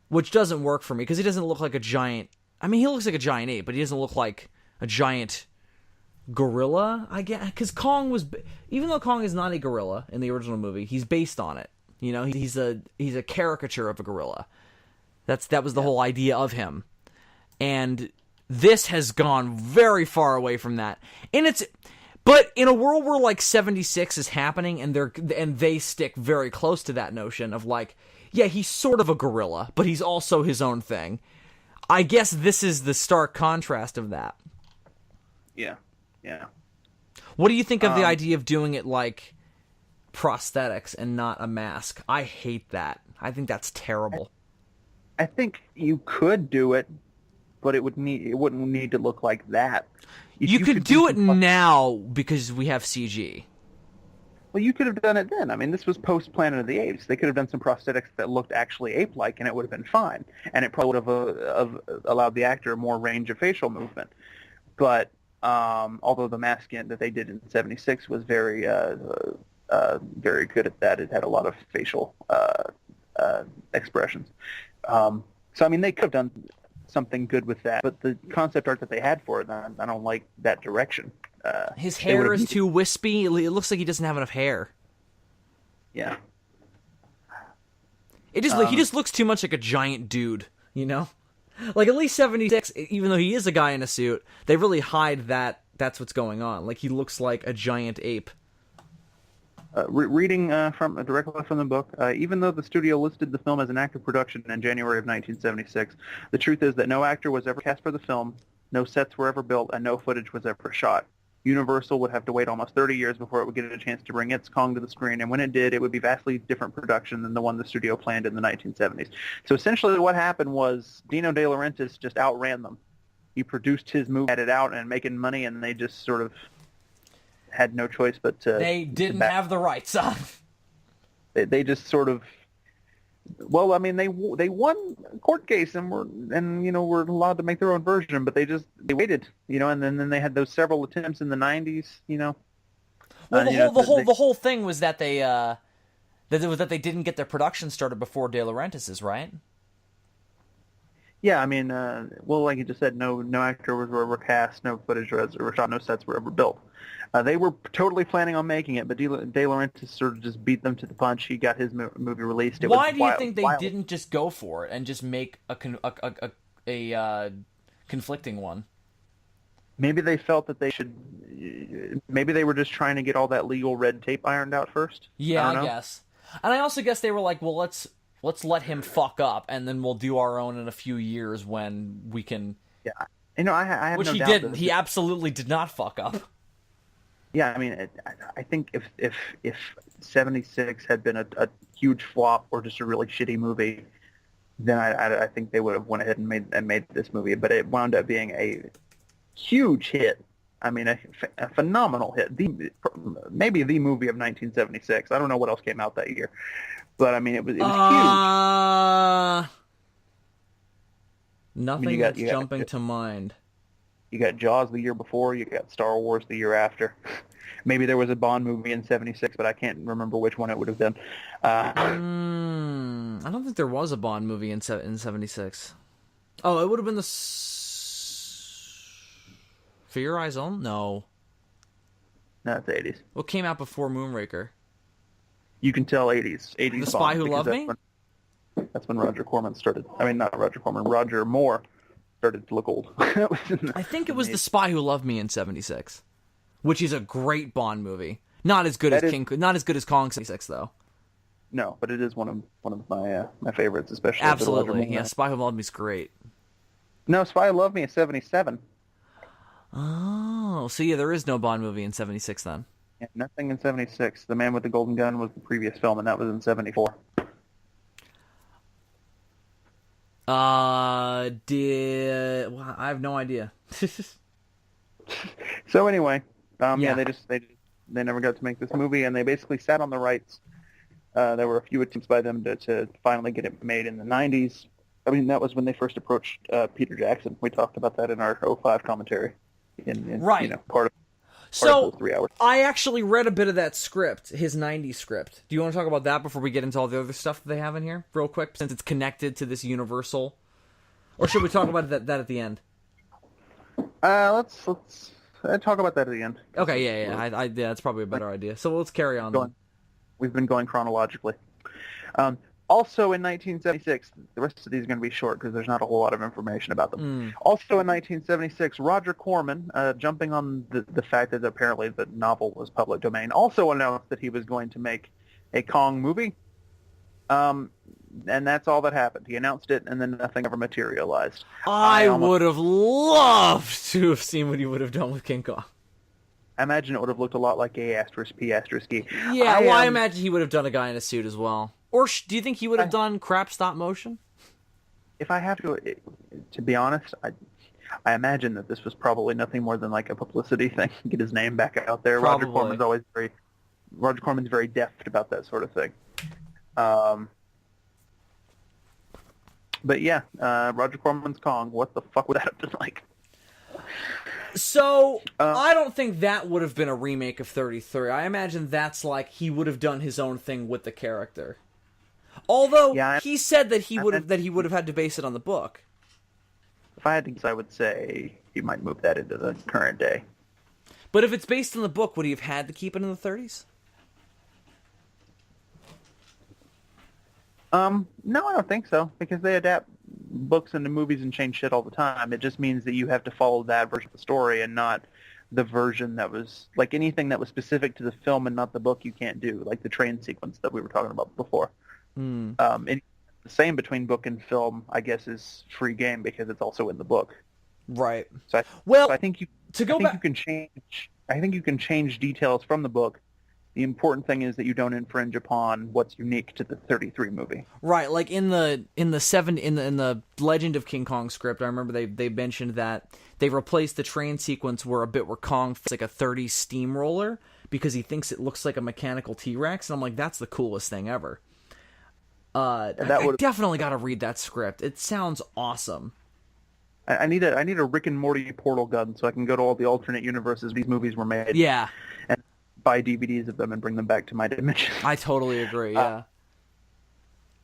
which doesn't work for me because he doesn't look like a giant. I mean, he looks like a giant ape, but he doesn't look like a giant gorilla. I guess because Kong was, even though Kong is not a gorilla in the original movie, he's based on it. You know, he's a caricature of a gorilla. That was the whole idea of him. And this has gone very far away from that. But in a world where like 76 is happening and they stick very close to that notion of like, yeah, he's sort of a gorilla, but he's also his own thing. I guess this is the stark contrast of that. Yeah. What do you think of the idea of doing it like prosthetics and not a mask? I hate that. I think that's terrible. I think you could do it, but it wouldn't need to look like that. You could do it now because we have CG. Well, you could have done it then. I mean, this was post Planet of the Apes. They could have done some prosthetics that looked actually ape-like, and it would have been fine. And it probably would have allowed the actor more range of facial movement. But although the mask that they did in '76 was very very good at that. It had a lot of facial expressions. So, I mean, they could have done something good with that, but the concept art that they had for it, I don't like that direction. His hair is too wispy. It looks like he doesn't have enough hair. Yeah. He just looks too much like a giant dude, you know? Like, at least 76, even though he is a guy in a suit, they really hide that that's what's going on. Like, he looks like a giant ape. Reading directly from the book, even though the studio listed the film as an active production in January of 1976, the truth is that no actor was ever cast for the film, no sets were ever built, and no footage was ever shot. Universal would have to wait almost 30 years before it would get a chance to bring its Kong to the screen, and when it did, it would be vastly different production than the one the studio planned in the 1970s. So essentially what happened was Dino De Laurentiis just outran them. He produced his movie, had it out, and making money, and they just sort of had no choice but to... They didn't have the rights on. They just sort of... Well, I mean, they won a court case and were allowed to make their own version, but they waited, and then they had those several attempts in the 90s, Well, the whole thing was that they didn't get their production started before De Laurentiis's, right? Yeah, I mean, well, like you just said, no actor was ever cast, no footage was ever shot, no sets were ever built. They were totally planning on making it, but De Laurentiis sort of just beat them to the punch. He got his movie released. Why do you think they didn't just go for it and just make a conflicting one? Maybe they felt that they should. Maybe they were just trying to get all that legal red tape ironed out first. Yeah, I guess. And I also guess they were like, well, let's let him fuck up, and then we'll do our own in a few years when we can. Yeah, I have which no he doubt didn't. He absolutely did not fuck up. Yeah, I mean, I think if 76 had been a huge flop or just a really shitty movie, then I think they would have went ahead and made this movie. But it wound up being a huge hit. I mean, a phenomenal hit. Maybe the movie of 1976. I don't know what else came out that year, but I mean, it was huge. Nothing that's jumping to mind. You got Jaws the year before. You got Star Wars the year after. Maybe there was a Bond movie in 76, but I can't remember which one it would have been. I don't think there was a Bond movie in 76. Oh, it would have been the For Your Eyes Only? No. No, it's 80s. What came out before Moonraker? You can tell 80s. 80s The Spy Who Loved Me? That's when Roger Corman started. I mean, not Roger Corman. Roger Moore started to look old. I think it was The Spy Who Loved Me in 76, which is a great Bond movie. Not as good as Kong 76 though. No, but it is one of my favorites, especially. Absolutely, yeah. Spy Who Loved Me is great. No, Spy Who Loved Me is 77. Oh, so yeah, there is no Bond movie in 76 then. Yeah, nothing in 76. The Man with the Golden Gun was the previous film, and that was in 74. I have no idea. So anyway, they never got to make this movie, and they basically sat on the rights. There were a few attempts by them to finally get it made in the 90s. I mean, that was when they first approached Peter Jackson. We talked about that in our 05 commentary. Right. Part of so, those 3 hours. I actually read a bit of that script, his 90s script. Do you want to talk about that before we get into all the other stuff that they have in here, real quick, since it's connected to this Universal? Or should we talk about that at the end? Let's talk about that at the end. Okay, yeah, that's probably a better idea. So let's carry on. Then. We've been going chronologically. Also in 1976, the rest of these are going to be short because there's not a whole lot of information about them. Also in 1976, Roger Corman, jumping on the fact that apparently the novel was public domain, also announced that he was going to make a Kong movie. And that's all that happened. He announced it, and then nothing ever materialized. I would have loved to have seen what he would have done with King Kong. I imagine it would have looked a lot like A**P***E. Yeah, I imagine he would have done a guy in a suit as well. Or do you think he would have done crap stop motion? If I have to be honest, I imagine that this was probably nothing more than like a publicity thing. Get his name back out there. Probably. Roger Corman's very deft about that sort of thing. But yeah, Roger Corman's Kong. What the fuck would that have been like? So, I don't think that would have been a remake of 33. I imagine that's like he would have done his own thing with the character. Although Yeah, he said that he would have had to base it on the book. if I had to guess, I would say he might move that into the current day. But if it's based on the book, would he have had to keep it in the 30s? No, I don't think so, because they adapt books into movies and change shit all the time. It just means that you have to follow that version of the story and not the version that was, like, anything that was specific to the film and not the book you can't do, like the train sequence that we were talking about before. And the same between book and film, I guess, is free game because it's also in the book. Right. So I think you can change. I think you can change details from the book. The important thing is that you don't infringe upon what's unique to the 33 movie. Right, like in the Legend of King Kong script, I remember they mentioned that they replaced the train sequence where a bit where Kong feels like a 30s steamroller because he thinks it looks like a mechanical T-Rex, and I'm like, that's the coolest thing ever. I definitely got to read that script. It sounds awesome. I need a Rick and Morty portal gun so I can go to all the alternate universes these movies were made. Yeah. And buy DVDs of them and bring them back to my dimension. I totally agree, yeah.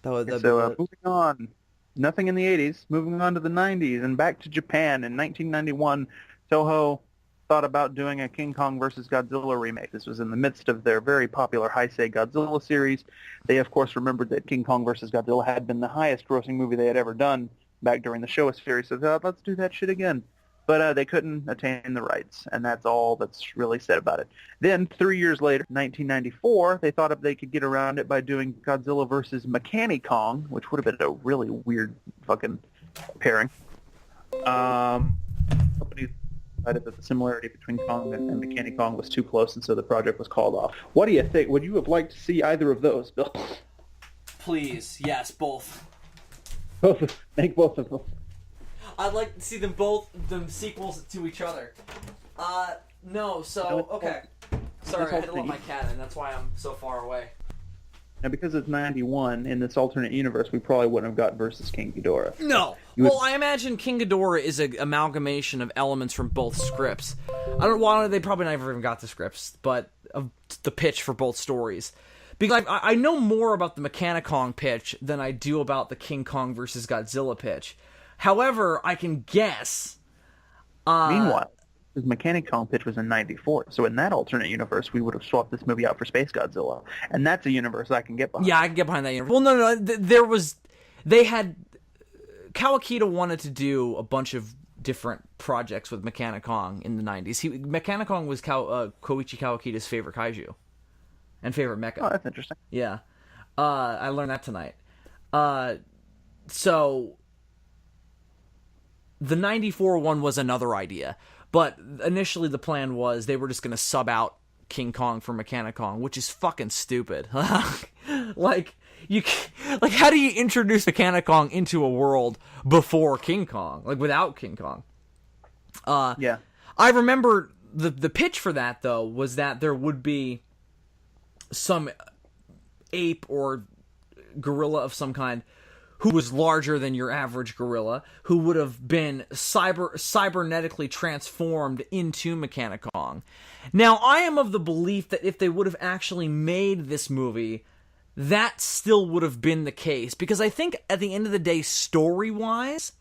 Moving on. Nothing in the 80s. Moving on to the 90s and back to Japan. In 1991, Toho thought about doing a King Kong vs. Godzilla remake. This was in the midst of their very popular Heisei Godzilla series. They, of course, remembered that King Kong vs. Godzilla had been the highest-grossing movie they had ever done back during the Showa series, so they thought, let's do that shit again. But they couldn't attain the rights, and that's all that's really said about it. Then, 3 years later, 1994, they thought they could get around it by doing Godzilla vs. Kong, which would have been a really weird fucking pairing. Companies decided that the similarity between Kong and Kong was too close, and so the project was called off. What do you think? Would you have liked to see either of those, Bill? Please, yes, both. Make both of them. I'd like to see them sequels to each other. No, so, okay. Sorry, I had to let my cat in, that's why I'm so far away. Now, because it's 91, in this alternate universe, we probably wouldn't have got versus King Ghidorah. No! Well, I imagine King Ghidorah is an amalgamation of elements from both scripts. They probably never even got the scripts, but of the pitch for both stories. Because I know more about the Mechanicong pitch than I do about the King Kong vs. Godzilla pitch. However, I can guess. Meanwhile, his Mechanicong pitch was in 94, so in that alternate universe, we would have swapped this movie out for Space Godzilla, and that's a universe I can get behind. Yeah, I can get behind that universe. Well, no, Kawakita wanted to do a bunch of different projects with Mechanicong in the 90s. Mechanicong was Koichi Kawakita's favorite kaiju. And favorite mecha. Oh, that's interesting. Yeah. I learned that tonight. So, the 94 one was another idea. But initially the plan was they were just going to sub out King Kong for Mechanicong, which is fucking stupid. How do you introduce Mechanicong into a world before King Kong? Like, without King Kong? Yeah. I remember the pitch for that, though, was that there would be some ape or gorilla of some kind who was larger than your average gorilla, who would have been cybernetically transformed into Mechanicong. Now, I am of the belief that if they would have actually made this movie, that still would have been the case. Because I think at the end of the day, story-wise,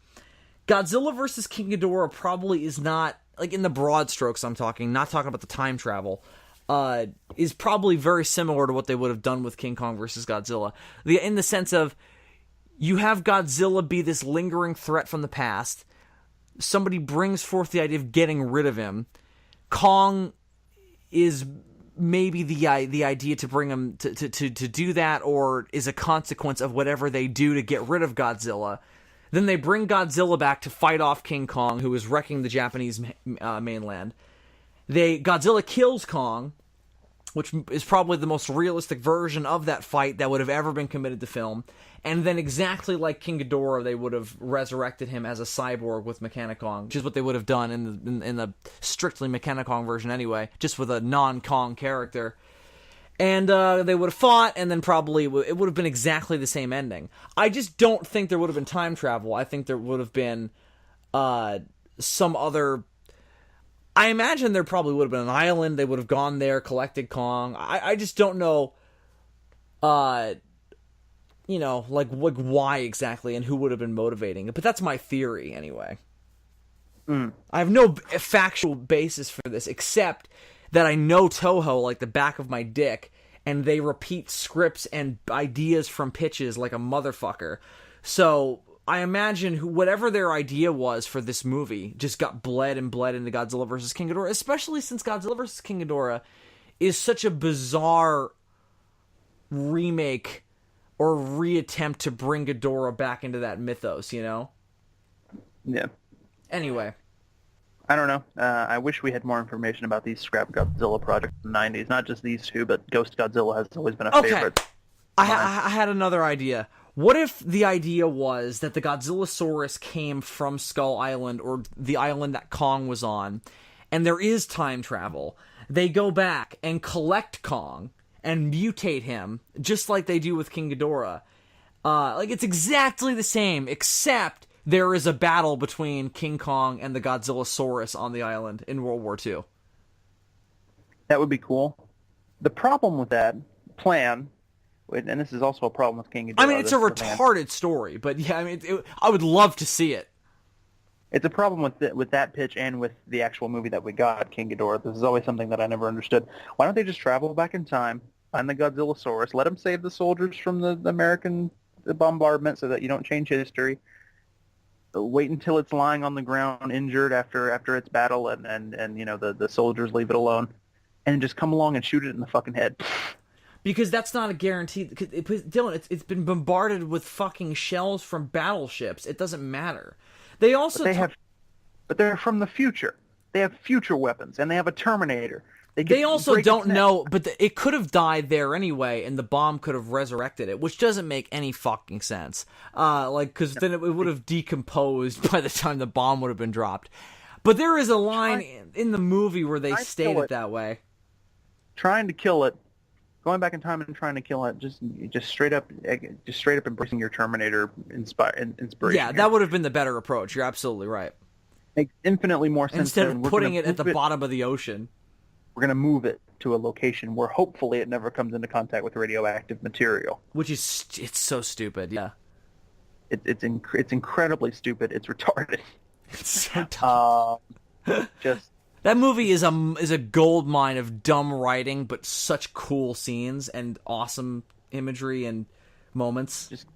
Godzilla vs. King Ghidorah probably is not, like in the broad strokes I'm talking, not talking about the time travel, is probably very similar to what they would have done with King Kong versus Godzilla. In the sense of, you have Godzilla be this lingering threat from the past. Somebody brings forth the idea of getting rid of him. Kong is maybe the idea to bring him to do that, or is a consequence of whatever they do to get rid of Godzilla. Then they bring Godzilla back to fight off King Kong, who is wrecking the Japanese mainland. Godzilla kills Kong, which is probably the most realistic version of that fight that would have ever been committed to film. And then exactly like King Ghidorah, they would have resurrected him as a cyborg with Mechanicong, which is what they would have done in the strictly Mechanicong version anyway, just with a non-Kong character. And they would have fought, and then probably it would have been exactly the same ending. I just don't think there would have been time travel. I think there would have been some other I imagine there probably would have been an island. They would have gone there, collected Kong. I just don't know, like why exactly and who would have been motivating it. But that's my theory anyway. I have no factual basis for this except that I know Toho like the back of my dick, and they repeat scripts and ideas from pitches like a motherfucker. So I imagine whatever their idea was for this movie just got bled into Godzilla vs. King Ghidorah, especially since Godzilla vs. King Ghidorah is such a bizarre remake or reattempt to bring Ghidorah back into that mythos, you know? Yeah. Anyway. I don't know. I wish we had more information about these scrap Godzilla projects in the 90s. Not just these two, but Ghost Godzilla has always been a favorite. I had another idea. What if the idea was that the Godzillasaurus came from Skull Island, or the island that Kong was on, and there is time travel? They go back and collect Kong and mutate him, just like they do with King Ghidorah. Like, it's exactly the same, except there is a battle between King Kong and the Godzillasaurus on the island in World War II. That would be cool. The problem with that plan, and this is also a problem with King Ghidorah. I mean, it's a retarded story, but yeah, I mean, I would love to see it. It's a problem with that pitch and with the actual movie that we got, King Ghidorah. This is always something that I never understood. Why don't they just travel back in time, find the Godzillasaurus, let him save the soldiers from the American bombardment so that you don't change history, wait until it's lying on the ground injured after its battle, and you know, the soldiers leave it alone, and just come along and shoot it in the fucking head. Because that's not a guarantee. Dylan, it's been bombarded with fucking shells from battleships. It doesn't matter. They also but they're from the future. They have future weapons, and they have a Terminator. They also don't know, but it could have died there anyway, and the bomb could have resurrected it, which doesn't make any fucking sense. Because then it would have decomposed by the time the bomb would have been dropped. But there is a line in the movie where they state it that way. Trying to kill it, going back in time and trying to kill it, just straight up embracing your Terminator inspiration. Yeah, that would have been the better approach. You're absolutely right. Makes infinitely more sense. Instead of putting it at the bottom of the ocean. We're going to move it to a location where hopefully it never comes into contact with radioactive material. Which is, it's so stupid, yeah. It's incredibly stupid. It's retarded. It's so dumb. Just that movie is a gold mine of dumb writing, but such cool scenes and awesome imagery and moments.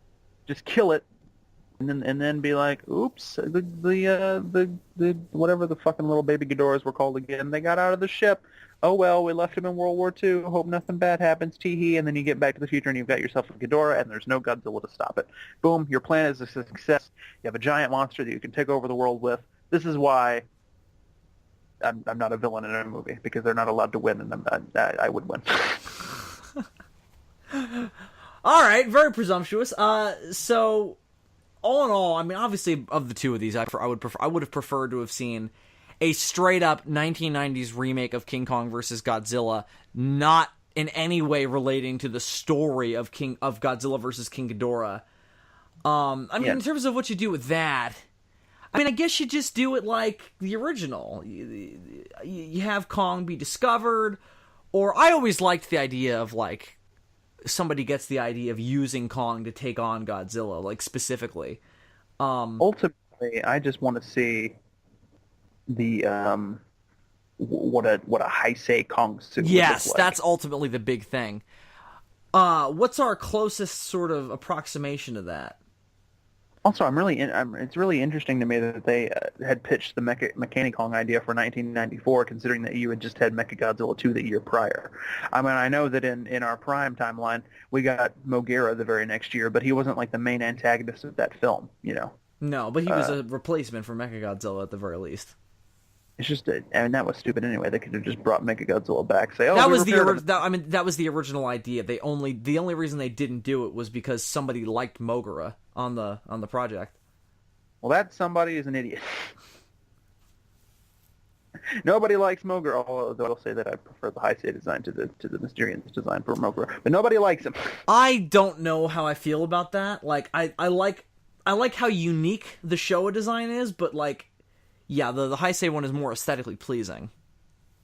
Just kill it, and then be like, oops, the whatever the fucking little baby Ghidorahs were called again, they got out of the ship. Oh well, we left him in World War II. Hope nothing bad happens, tee-hee. And then you get back to the future and you've got yourself a Ghidorah, and there's no Godzilla to stop it. Boom, your plan is a success. You have a giant monster that you can take over the world with. This is why I'm not a villain in a movie, because they're not allowed to win, and I would win. All right, very presumptuous. So all in all, I mean, obviously of the two of these, I would have preferred to have seen a straight-up 1990s remake of King Kong vs. Godzilla, not in any way relating to the story of Godzilla vs. King Ghidorah. I mean, in terms of what you do with that, I mean, I guess you just do it like the original. You have Kong be discovered, or I always liked the idea of, like, somebody gets the idea of using Kong to take on Godzilla, like, specifically. Ultimately, I just want to see the what a Heisei Kong suit. Yes, like. That's ultimately the big thing. What's our closest sort of approximation to that? Also, it's really interesting to me that they had pitched the Mechanic Kong idea for 1994, considering that you had just had Mechagodzilla 2 the year prior. I mean, I know that in our Prime timeline, we got Moguera the very next year, but he wasn't like the main antagonist of that film, you know? No, but he was a replacement for Mechagodzilla at the very least. It's just, and that was stupid anyway. They could have just brought Mechagodzilla back. Say, oh, that was the original idea. The only reason they didn't do it was because somebody liked Moguera on the project. Well, that somebody is an idiot. Nobody likes Moguera, although I'll say that I prefer the Heisei design to the Mysterians design for Moguera. But nobody likes him. I don't know how I feel about that. Like, I like how unique the Showa design is, but like, Yeah, the Heisei one is more aesthetically pleasing.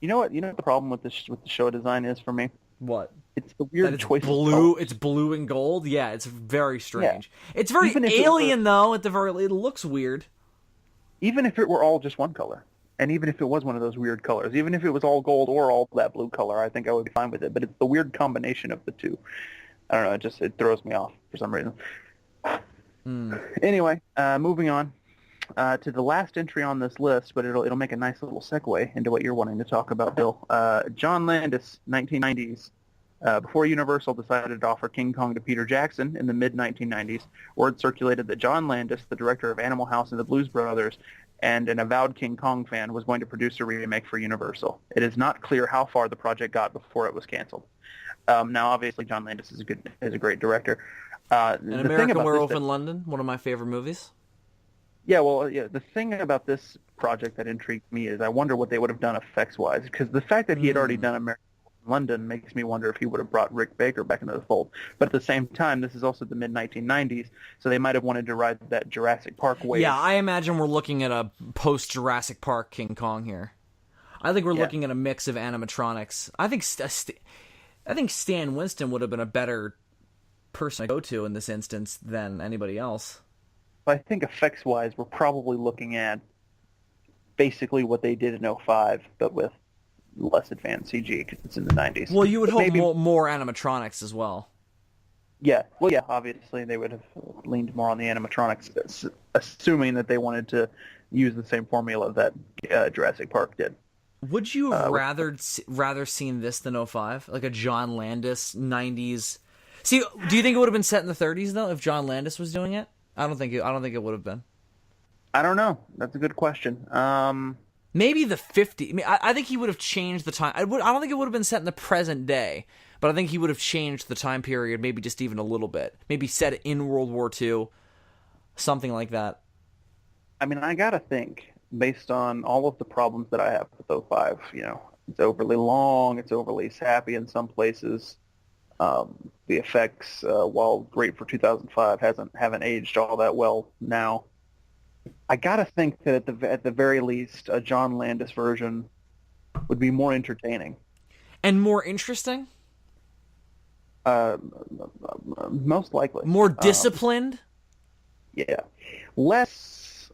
You know what? You know what the problem with with the show design is for me? What? It's the That weird it's choice of blue. colors. It's blue and gold. Yeah, it's very Yeah. strange. It's very Even if it were, alien though. At the very, it looks weird. even if it were all just one color, and even if it was one of those weird colors, even if it was all gold or all that blue color, I think I would be fine with it. But it's the weird combination of the two. I don't know. It throws me off for some reason. Anyway, moving on to the last entry on this list, but it'll make a nice little segue into what you're wanting to talk about, Bill. John Landis, 1990s. Before Universal decided to offer King Kong to Peter Jackson in the mid-1990s, word circulated that John Landis, the director of Animal House and the Blues Brothers, and an avowed King Kong fan, was going to produce a remake for Universal. It is not clear how far the project got before it was canceled. Now, obviously, John Landis is a great director. An American Werewolf in London, one of my favorite movies. Yeah, well, yeah. The thing about this project that intrigued me is I wonder what they would have done effects-wise, because the fact that he had already done American London makes me wonder if he would have brought Rick Baker back into the fold. But at the same time, this is also the mid-1990s, so they might have wanted to ride that Jurassic Park wave. Yeah, I imagine we're looking at a post-Jurassic Park King Kong here. I think we're looking at a mix of animatronics. I think Stan Winston would have been a better person to go to in this instance than anybody else. But I think effects-wise, we're probably looking at basically what they did in '05, but with less advanced CG because it's in the 90s. Well, you would hope maybe more animatronics as well. Yeah, well, yeah, obviously they would have leaned more on the animatronics, assuming that they wanted to use the same formula that Jurassic Park did. Would you have rather seen this than '05? Like a John Landis 90s? See, do you think it would have been set in the 30s though if John Landis was doing it? I don't think it would have been. I don't know. That's a good question. Maybe the 50s. I mean, I think he would have changed the time. I don't think it would have been set in the present day, but I think he would have changed the time period, maybe just even a little bit. Maybe set it in World War II, something like that. I mean, I gotta think, based on all of the problems that I have with '05, it's overly long, it's overly sappy in some places. The effects, while great for 2005, haven't aged all that well now. I gotta think that at the very least, a John Landis version would be more entertaining and more interesting. Most likely, more disciplined. Yeah, less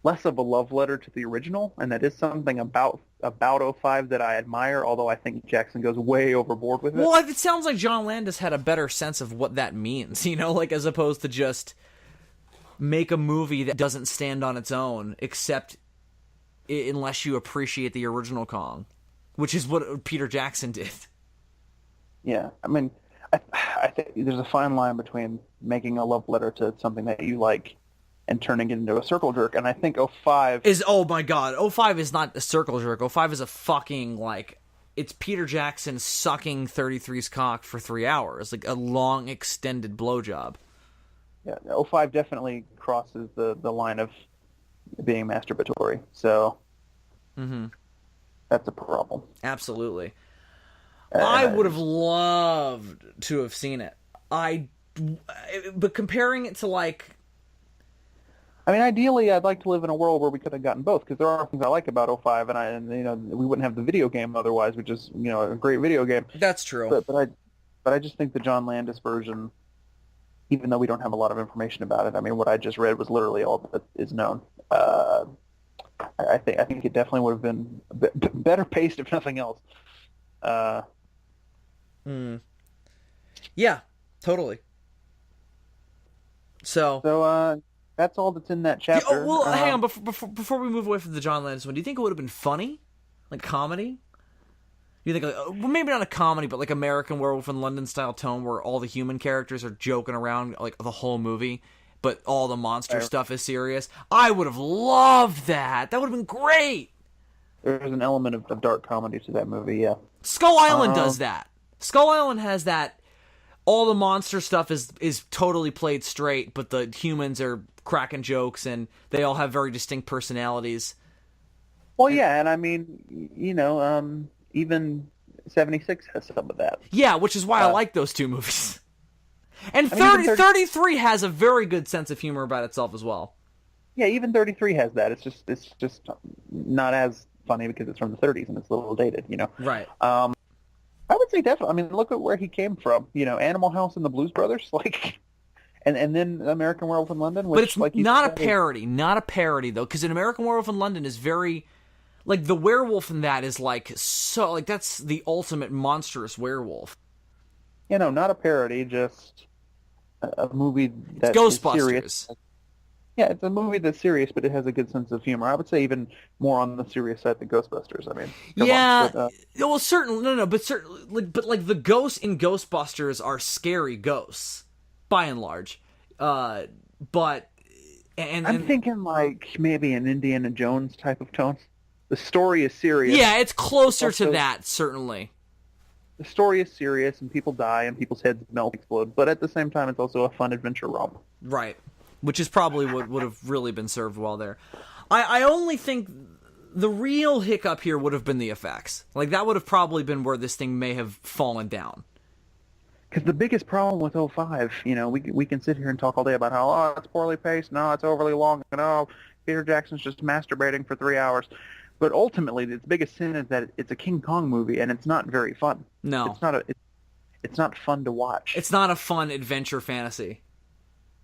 of a love letter to the original, and that is something about '05 that I admire. Although I think Jackson goes way overboard with it. Well, it sounds like John Landis had a better sense of what that means, like as opposed to just make a movie that doesn't stand on its own, except unless you appreciate the original Kong, which is what Peter Jackson did. Yeah, I mean, I think there's a fine line between making a love letter to something that you like and turning it into a circle jerk, and I think '05 is, oh my god, '05 is not a circle jerk. '05 is a fucking, it's Peter Jackson sucking 33's cock for 3 hours, like a long extended blowjob. Yeah, '05 definitely crosses the line of being masturbatory, so that's a problem. Absolutely. I would have loved to have seen it. But comparing it to I mean, ideally, I'd like to live in a world where we could have gotten both, because there are things I like about '05, and we wouldn't have the video game otherwise, which is a great video game. That's true. But I just think the John Landis version, even though we don't have a lot of information about it, I mean, what I just read was literally all that is known. I think it definitely would have been better paced, if nothing else. Yeah, totally. So that's all that's in that chapter. Well, hang on. Before we move away from the John Landis one, do you think it would have been funny? Like comedy? You think, well, maybe not a comedy, but like American Werewolf in London style tone, where all the human characters are joking around like the whole movie, but all the monster stuff is serious? I would have loved that. That would have been great. There's an element of dark comedy to that movie, yeah. Skull Island does that. Skull Island has that. All the monster stuff is totally played straight, but the humans are cracking jokes, and they all have very distinct personalities. Well, yeah, and I mean, even 76 has some of that. Yeah, which is why I like those two movies. And 33 has a very good sense of humor about itself as well. Yeah, even 33 has that. It's just not as funny because it's from the 30s and it's a little dated, you know. Right. I would say definitely. I mean, look at where he came from. You know, Animal House and the Blues Brothers, like, and then American Werewolf in London, But which, it's like, you not a said, parody. Not a parody though, because an American Werewolf in London is very like the werewolf in that is like so like that's the ultimate monstrous werewolf. you know, not a parody, just a movie It's that is serious. Ghostbusters. Yeah, it's a movie that's serious, but it has a good sense of humor. I would say even more on the serious side than Ghostbusters. I mean, come on. Yeah, But, well, certainly no, but certainly, like the ghosts in Ghostbusters are scary ghosts, by and large. But I'm thinking like maybe an Indiana Jones type of tone. The story is serious. yeah, it's closer to Also, that certainly. the story is serious, and people die, and people's heads melt, and explode. But at the same time, it's also a fun adventure romp. Right. Which is probably what would have really been served well there. I only think the real hiccup here would have been the effects. Like, that would have probably been where this thing may have fallen down. Because the biggest problem with '05, you know, we can sit here and talk all day about how, oh, it's poorly paced, no, it's overly long, and oh, Peter Jackson's just masturbating for 3 hours. But ultimately, its biggest sin is that it's a King Kong movie, and it's not very fun. No. It's not fun to watch. It's not a fun adventure fantasy.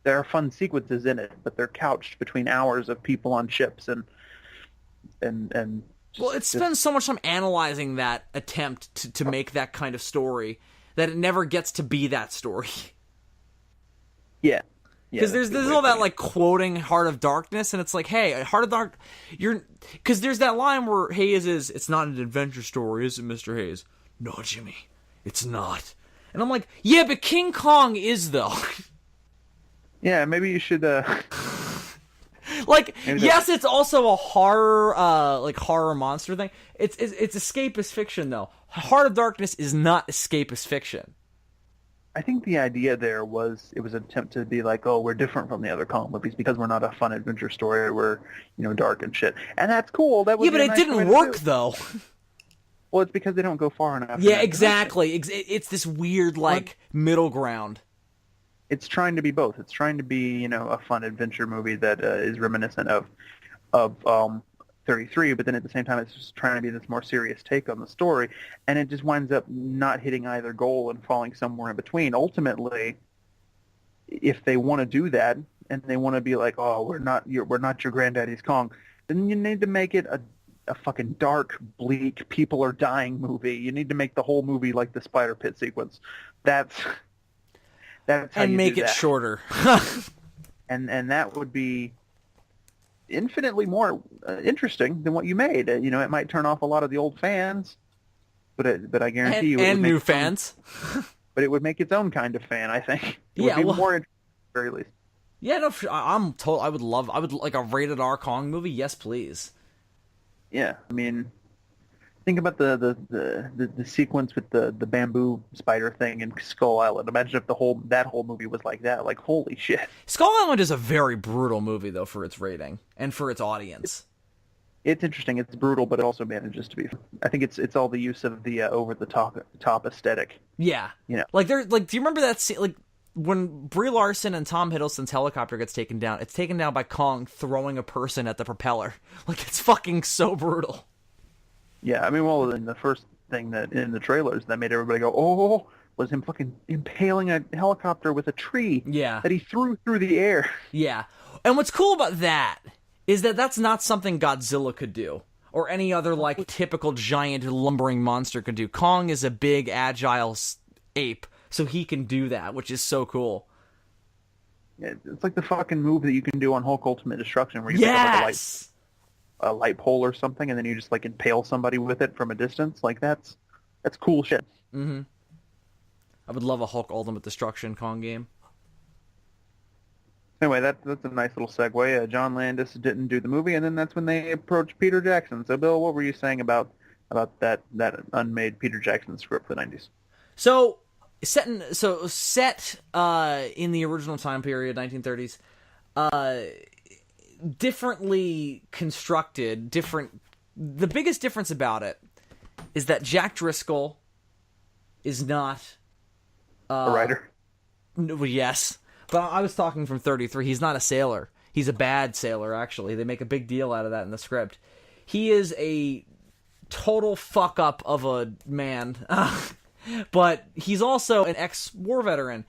There are fun sequences in it, but they're couched between hours of people on ships and Well, it spends so much time analyzing that attempt to make that kind of story that it never gets to be that story. yeah. Because there's all that, like, quoting Heart of Darkness, and it's like, hey, Heart of Dark, because there's that line where Hayes is, it's not an adventure story, is it, Mr. Hayes? No, Jimmy, it's not. And I'm like, yeah, but King Kong is, though. Yeah, maybe you should. Like, yes, it's also a horror, horror monster thing. It's escapist fiction, though. Heart of Darkness is not escapist fiction. I think the idea there was it was an attempt to be like, oh, we're different from the other Kong movies because we're not a fun adventure story. We're, you know, dark and shit, and that's cool. That would Yeah, but it didn't work though. Well, it's because they don't go far enough. Yeah, exactly. It's this weird middle ground. It's trying to be both. It's trying to be, you know, a fun adventure movie that is reminiscent of 33, but then at the same time it's just trying to be this more serious take on the story, and it just winds up not hitting either goal and falling somewhere in between. Ultimately, if they want to do that and they want to be like, oh, we're not your granddaddy's Kong, then you need to make it a fucking dark, bleak, people are dying movie. You need to make the whole movie like the spider pit sequence. That's how and you make do it that. shorter. and that would be infinitely more interesting than what you made. You know, it might turn off a lot of the old fans, but I guarantee you, and new fans. But it would make its own kind of fan. I think. It Yeah, would be well, more interesting at the very least. Yeah, no, I would like a rated R Kong movie. Yes, please. Yeah, I mean, think about the sequence with the bamboo spider thing in Skull Island. Imagine if that whole movie was like that. Like, holy shit. Skull Island is a very brutal movie, though, for its rating and for its audience. It's interesting. It's brutal, but it also manages to be. I think it's all the use of the over the top aesthetic. Yeah, you know, do you remember that scene? Like when Brie Larson and Tom Hiddleston's helicopter gets taken down, it's taken down by Kong throwing a person at the propeller. Like, it's fucking so brutal. Yeah, I mean, well, then the first thing that in the trailers that made everybody go, oh, was him fucking impaling a helicopter with a tree. Yeah. That he threw through the air. Yeah. And what's cool about that is that that's not something Godzilla could do. Or any other, like, typical giant lumbering monster could do. Kong is a big, agile ape, so he can do that, which is so cool. Yeah, it's like the fucking move that you can do on Hulk Ultimate Destruction where you pick up like a light pole or something, and then you just like impale somebody with it from a distance. Like that's cool shit. Mm-hmm. I would love a Hulk Ultimate Destruction Kong game. Anyway, that's a nice little segue. John Landis didn't do the movie, and then that's when they approached Peter Jackson. So, Bill, what were you saying about that unmade Peter Jackson script for the 90s? So set in the original time period, 1930s. Differently constructed, the biggest difference about it is that Jack Driscoll is not a writer. No, yes, but I was talking from 33. He's not a sailor. He's a bad sailor, actually. They make a big deal out of that in the script. He is a total fuck up of a man, but he's also an ex-war veteran,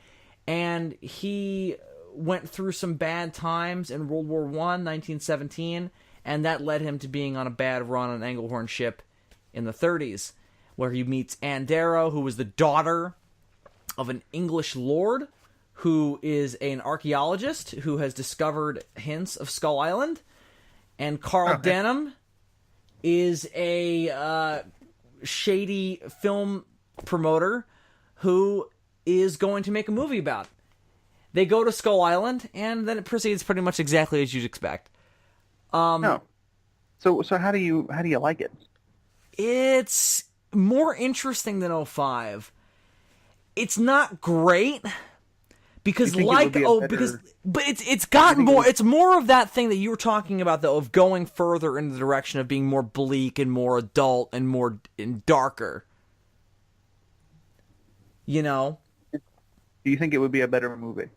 and he went through some bad times in World War I, 1917, and that led him to being on a bad run on an Englehorn ship in the 30s, where he meets Anne Darrow, who was the daughter of an English lord who is an archaeologist who has discovered hints of Skull Island, and Carl Denham is a shady film promoter who is going to make a movie about it. They go to Skull Island, and then it proceeds pretty much exactly as you'd expect. No. So how do you like it? It's more interesting than 05. It's not great because but it's gotten more. It's more of that thing that you were talking about, though, of going further in the direction of being more bleak and more adult and more darker. You know? Do you think it would be a better movie?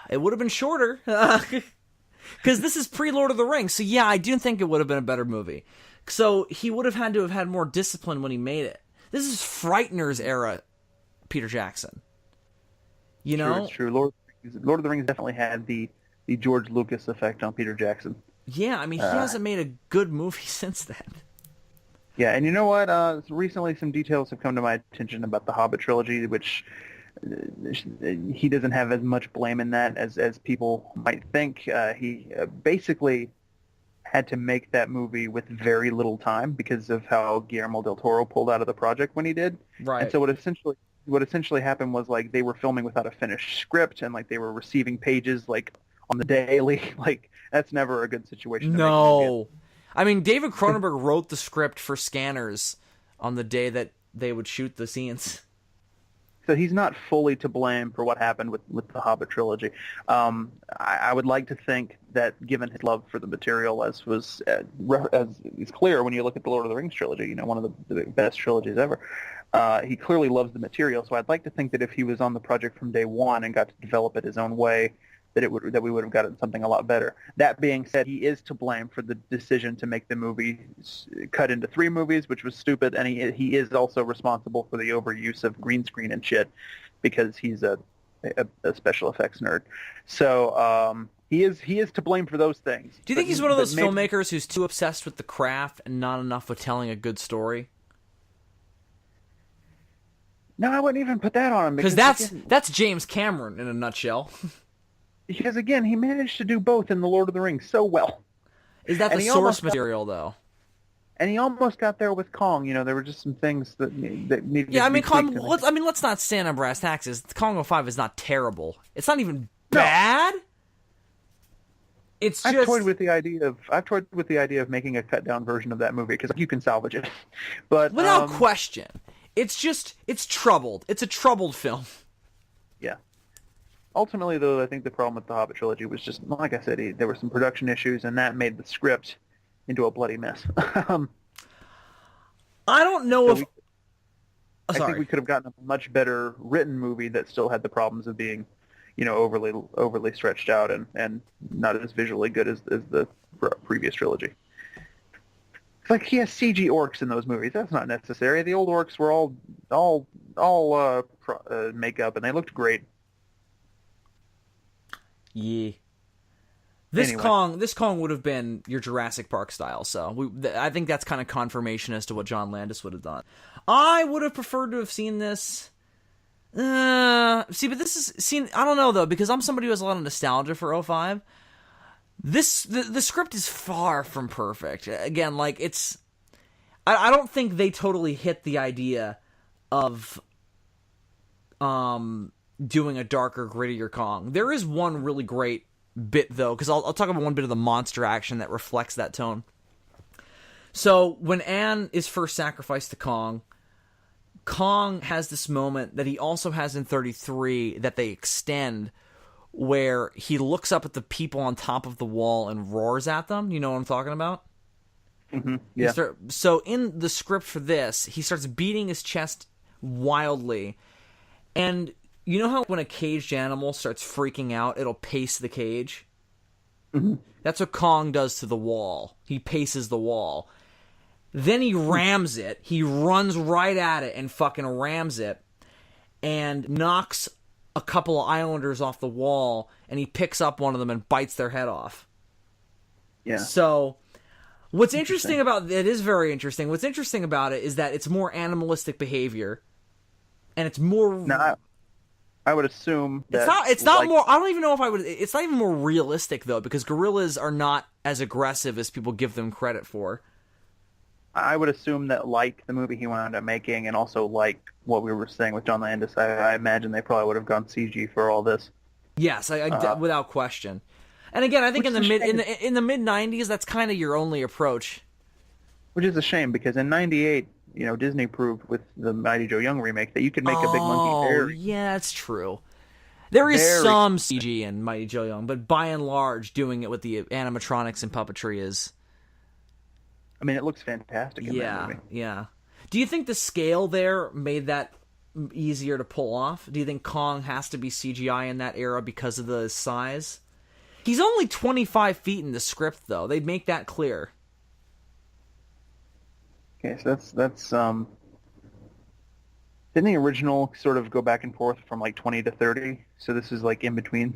It would have been shorter. Because this is pre-Lord of the Rings. So yeah, I do think it would have been a better movie. So he would have had to have had more discipline when he made it. This is Frighteners era Peter Jackson. You know? It's true. Lord of the Rings definitely had the George Lucas effect on Peter Jackson. Yeah, I mean, he hasn't made a good movie since then. Yeah, and you know what? Recently some details have come to my attention about the Hobbit trilogy, which he doesn't have as much blame in that as people might think. He basically had to make that movie with very little time because of how Guillermo del Toro pulled out of the project when he did. Right. And so what essentially happened was, like, they were filming without a finished script, and like they were receiving pages like on the daily. Like, that's never a good situation to No. I mean, David Cronenberg wrote the script for Scanners on the day that they would shoot the scenes. So he's not fully to blame for what happened with the Hobbit trilogy. I would like to think that, given his love for the material, as is clear when you look at the Lord of the Rings trilogy, you know, one of the best trilogies ever, he clearly loves the material. So I'd like to think that if he was on the project from day one and got to develop it his own way, that we would have gotten something a lot better. That being said, he is to blame for the decision to make the movie cut into 3 movies, which was stupid, and he is also responsible for the overuse of green screen and shit because he's a special effects nerd. So he is to blame for those things. Do you think he's one of those filmmakers who's too obsessed with the craft and not enough with telling a good story? No, I wouldn't even put that on him. Because that's James Cameron in a nutshell. Because, again, he managed to do both in The Lord of the Rings so well. Is that the source material, though? And he almost got there with Kong. You know, there were just some things that needed Yeah, to I mean, be tweaked. let's not stand on brass taxes. Kong 05 is not terrible. It's not even bad. It's just... I've toyed with the idea of making a cut-down version of that movie, because you can salvage it. But without question. It's troubled. It's a troubled film. Yeah. Ultimately, though, I think the problem with the Hobbit trilogy was just, like I said, there were some production issues, and that made the script into a bloody mess. I don't know I think we could have gotten a much better written movie that still had the problems of being, you know, overly stretched out and not as visually good as the previous trilogy. It's like he has CG orcs in those movies. That's not necessary. The old orcs were all makeup, and they looked great. Yeah. This Kong would have been your Jurassic Park style, so I think that's kind of confirmation as to what John Landis would have done. I would have preferred to have seen this. But this is I don't know though, because I'm somebody who has a lot of nostalgia for 05. The script is far from perfect. Again, like I don't think they totally hit the idea of doing a darker, grittier Kong. There is one really great bit, though, because I'll talk about one bit of the monster action that reflects that tone. So, when Anne is first sacrificed to Kong, Kong has this moment that he also has in 33 that they extend, where he looks up at the people on top of the wall and roars at them. You know what I'm talking about? Mm-hmm. Yeah. So, in the script for this, he starts beating his chest wildly, and You know how when a caged animal starts freaking out, it'll pace the cage? Mm-hmm. That's what Kong does to the wall. He paces the wall. Then he rams it. He runs right at it and fucking rams it and knocks a couple of islanders off the wall, and he picks up one of them and bites their head off. Yeah. So what's interesting about it is very interesting. What's interesting about it is that it's more animalistic behavior, and it's more. Now, I would assume that It's not more. I don't even know if I would. It's not even more realistic though, because gorillas are not as aggressive as people give them credit for. I would assume that, like the movie he wound up making, and also like what we were saying with John Landis, I imagine they probably would have gone CG for all this. Yes, without question. And again, I think in the mid '90s, that's kind of your only approach. Which is a shame, because in '98, Disney proved with the Mighty Joe Young remake that you could make a big monkey very. Yeah, that's true. There is some CG in Mighty Joe Young, but by and large, doing it with the animatronics and puppetry is. I mean, it looks fantastic in that movie. Yeah. Do you think the scale there made that easier to pull off? Do you think Kong has to be CGI in that era because of the size? He's only 25 feet in the script, though. They make that clear. Okay, so that's didn't the original sort of go back and forth from like 20 to 30? So this is like in between.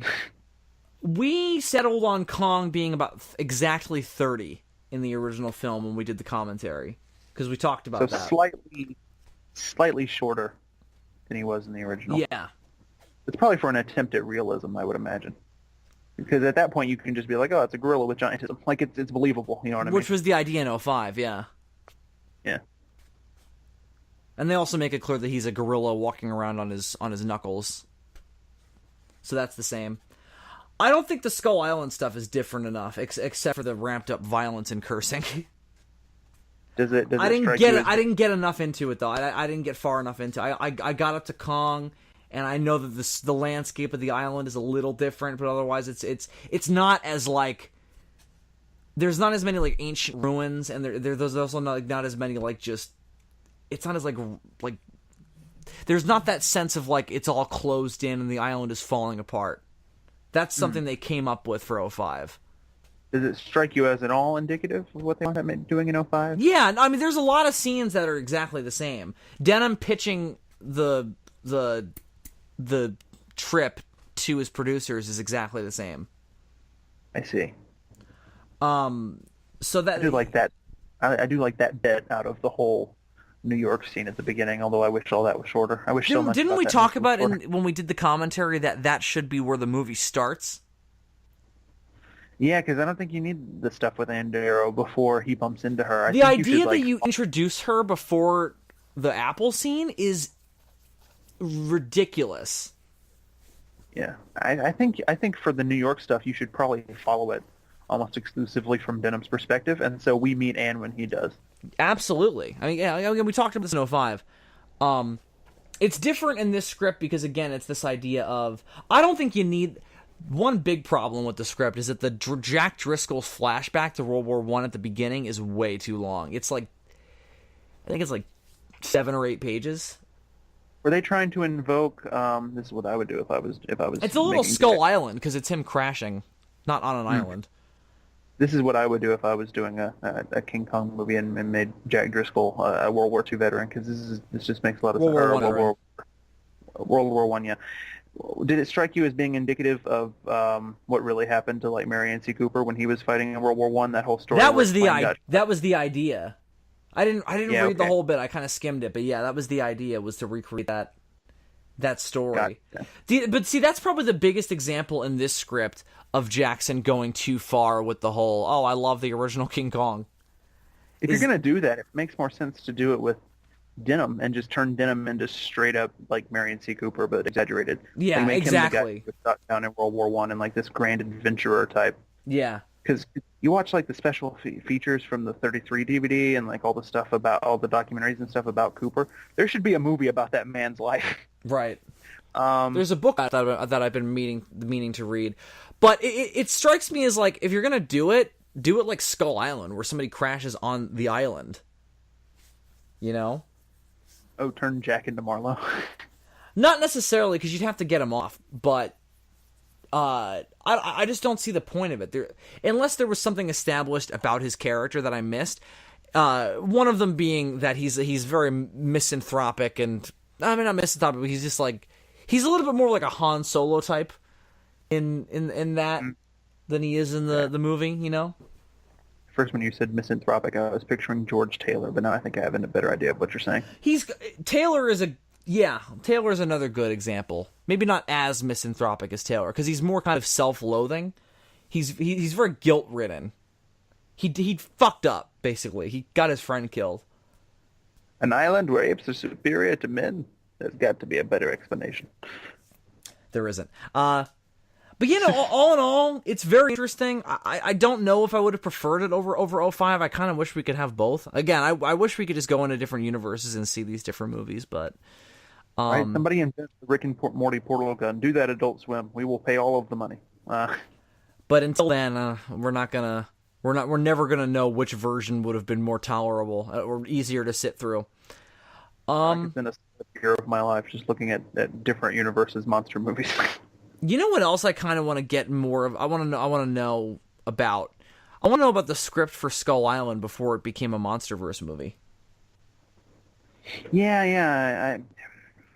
We settled on Kong being about exactly 30 in the original film when we did the commentary, because we talked about that. So slightly shorter than he was in the original. Yeah. It's probably for an attempt at realism, I would imagine. Because at that point you can just be like, oh, it's a gorilla with giantism. Like, it's believable, you know what I mean? Which was the idea in '05, yeah. Yeah. And they also make it clear that he's a gorilla walking around on his knuckles. So that's the same. I don't think the Skull Island stuff is different enough, except for the ramped up violence and cursing. Does it I didn't get enough into it though. I didn't get far enough into it. I got up to Kong, and I know that the landscape of the island is a little different, but otherwise it's not as like. There's not as many like ancient ruins, and there's also not as many like just. It's not as like. There's not that sense of like it's all closed in and the island is falling apart. That's something they came up with for '05. Does it strike you as at all indicative of what they wound up doing in '05? Yeah, I mean, there's a lot of scenes that are exactly the same. Denham pitching the trip to his producers is exactly the same. I see. So that I do like that. I do like that bit out of the whole New York scene at the beginning. Although I wish all that was shorter. I wish so much. Didn't we that talk was about shorter. when we did the commentary that should be where the movie starts? Yeah, because I don't think you need the stuff with Andero before he bumps into her. The idea that you introduce her before the Apple scene is ridiculous. Yeah, I think for the New York stuff, you should probably follow it almost exclusively from Denham's perspective, and so we meet Anne when he does. Absolutely. I mean, yeah, we talked about this in '05. It's different in this script because, again, it's this idea of... I don't think you need... One big problem with the script is that the Jack Driscoll's flashback to World War I at the beginning is way too long. It's like... I think it's like 7 or 8 pages. Were they trying to invoke... this is what I would do if I was... It's a little Skull Island because it's him crashing, not on an island. This is what I would do if I was doing a King Kong movie and made Jack Driscoll a World War II veteran, because this just makes a lot of sense. World War I, yeah. Did it strike you as being indicative of what really happened to like Marion C. Cooper when he was fighting in World War I? That whole story. That was the idea. I didn't read the whole bit. I kind of skimmed it, but yeah, that was the idea, was to recreate that story. Gotcha. But see, that's probably the biggest example in this script of Jackson going too far with the whole, oh, I love the original King Kong. If you're going to do that, it makes more sense to do it with Denham and just turn Denham into straight up like Marion C. Cooper, but exaggerated. Yeah, and make exactly. Him the guy who got down in World War I and like this grand adventurer type. Yeah. Because you watch like the special features from the 33 DVD and like all the stuff about all the documentaries and stuff about Cooper. There should be a movie about that man's life. Right. There's a book that I've been meaning to read, but it strikes me as like, if you're gonna do it like Skull Island, where somebody crashes on the island. You know? Oh, turn Jack into Marlowe. Not necessarily, because you'd have to get him off, but I just don't see the point of it. Unless there was something established about his character that I missed. One of them being that he's very misanthropic, and I mean not misanthropic, but he's just like he's a little bit more like a Han Solo type in that than he is in the movie. You know. First, when you said misanthropic, I was picturing George Taylor, but now I think I have a better idea of what you're saying. Taylor is another good example. Maybe not as misanthropic as Taylor, because he's more kind of self-loathing. He's very guilt-ridden. He fucked up, basically. He got his friend killed. An island where apes are superior to men? There's got to be a better explanation. There isn't. But all in all, it's very interesting. I don't know if I would have preferred it over 05. I kind of wish we could have both. Again, I wish we could just go into different universes and see these different movies, but... right, somebody invent the Rick and Morty portal gun. Do that, Adult Swim. We will pay all of the money. But until then, we're never gonna know which version would have been more tolerable or easier to sit through. It's been a year of my life just looking at different universes, monster movies. You know what else I kind of want to get more of? I want to know about the script for Skull Island before it became a MonsterVerse movie. Yeah.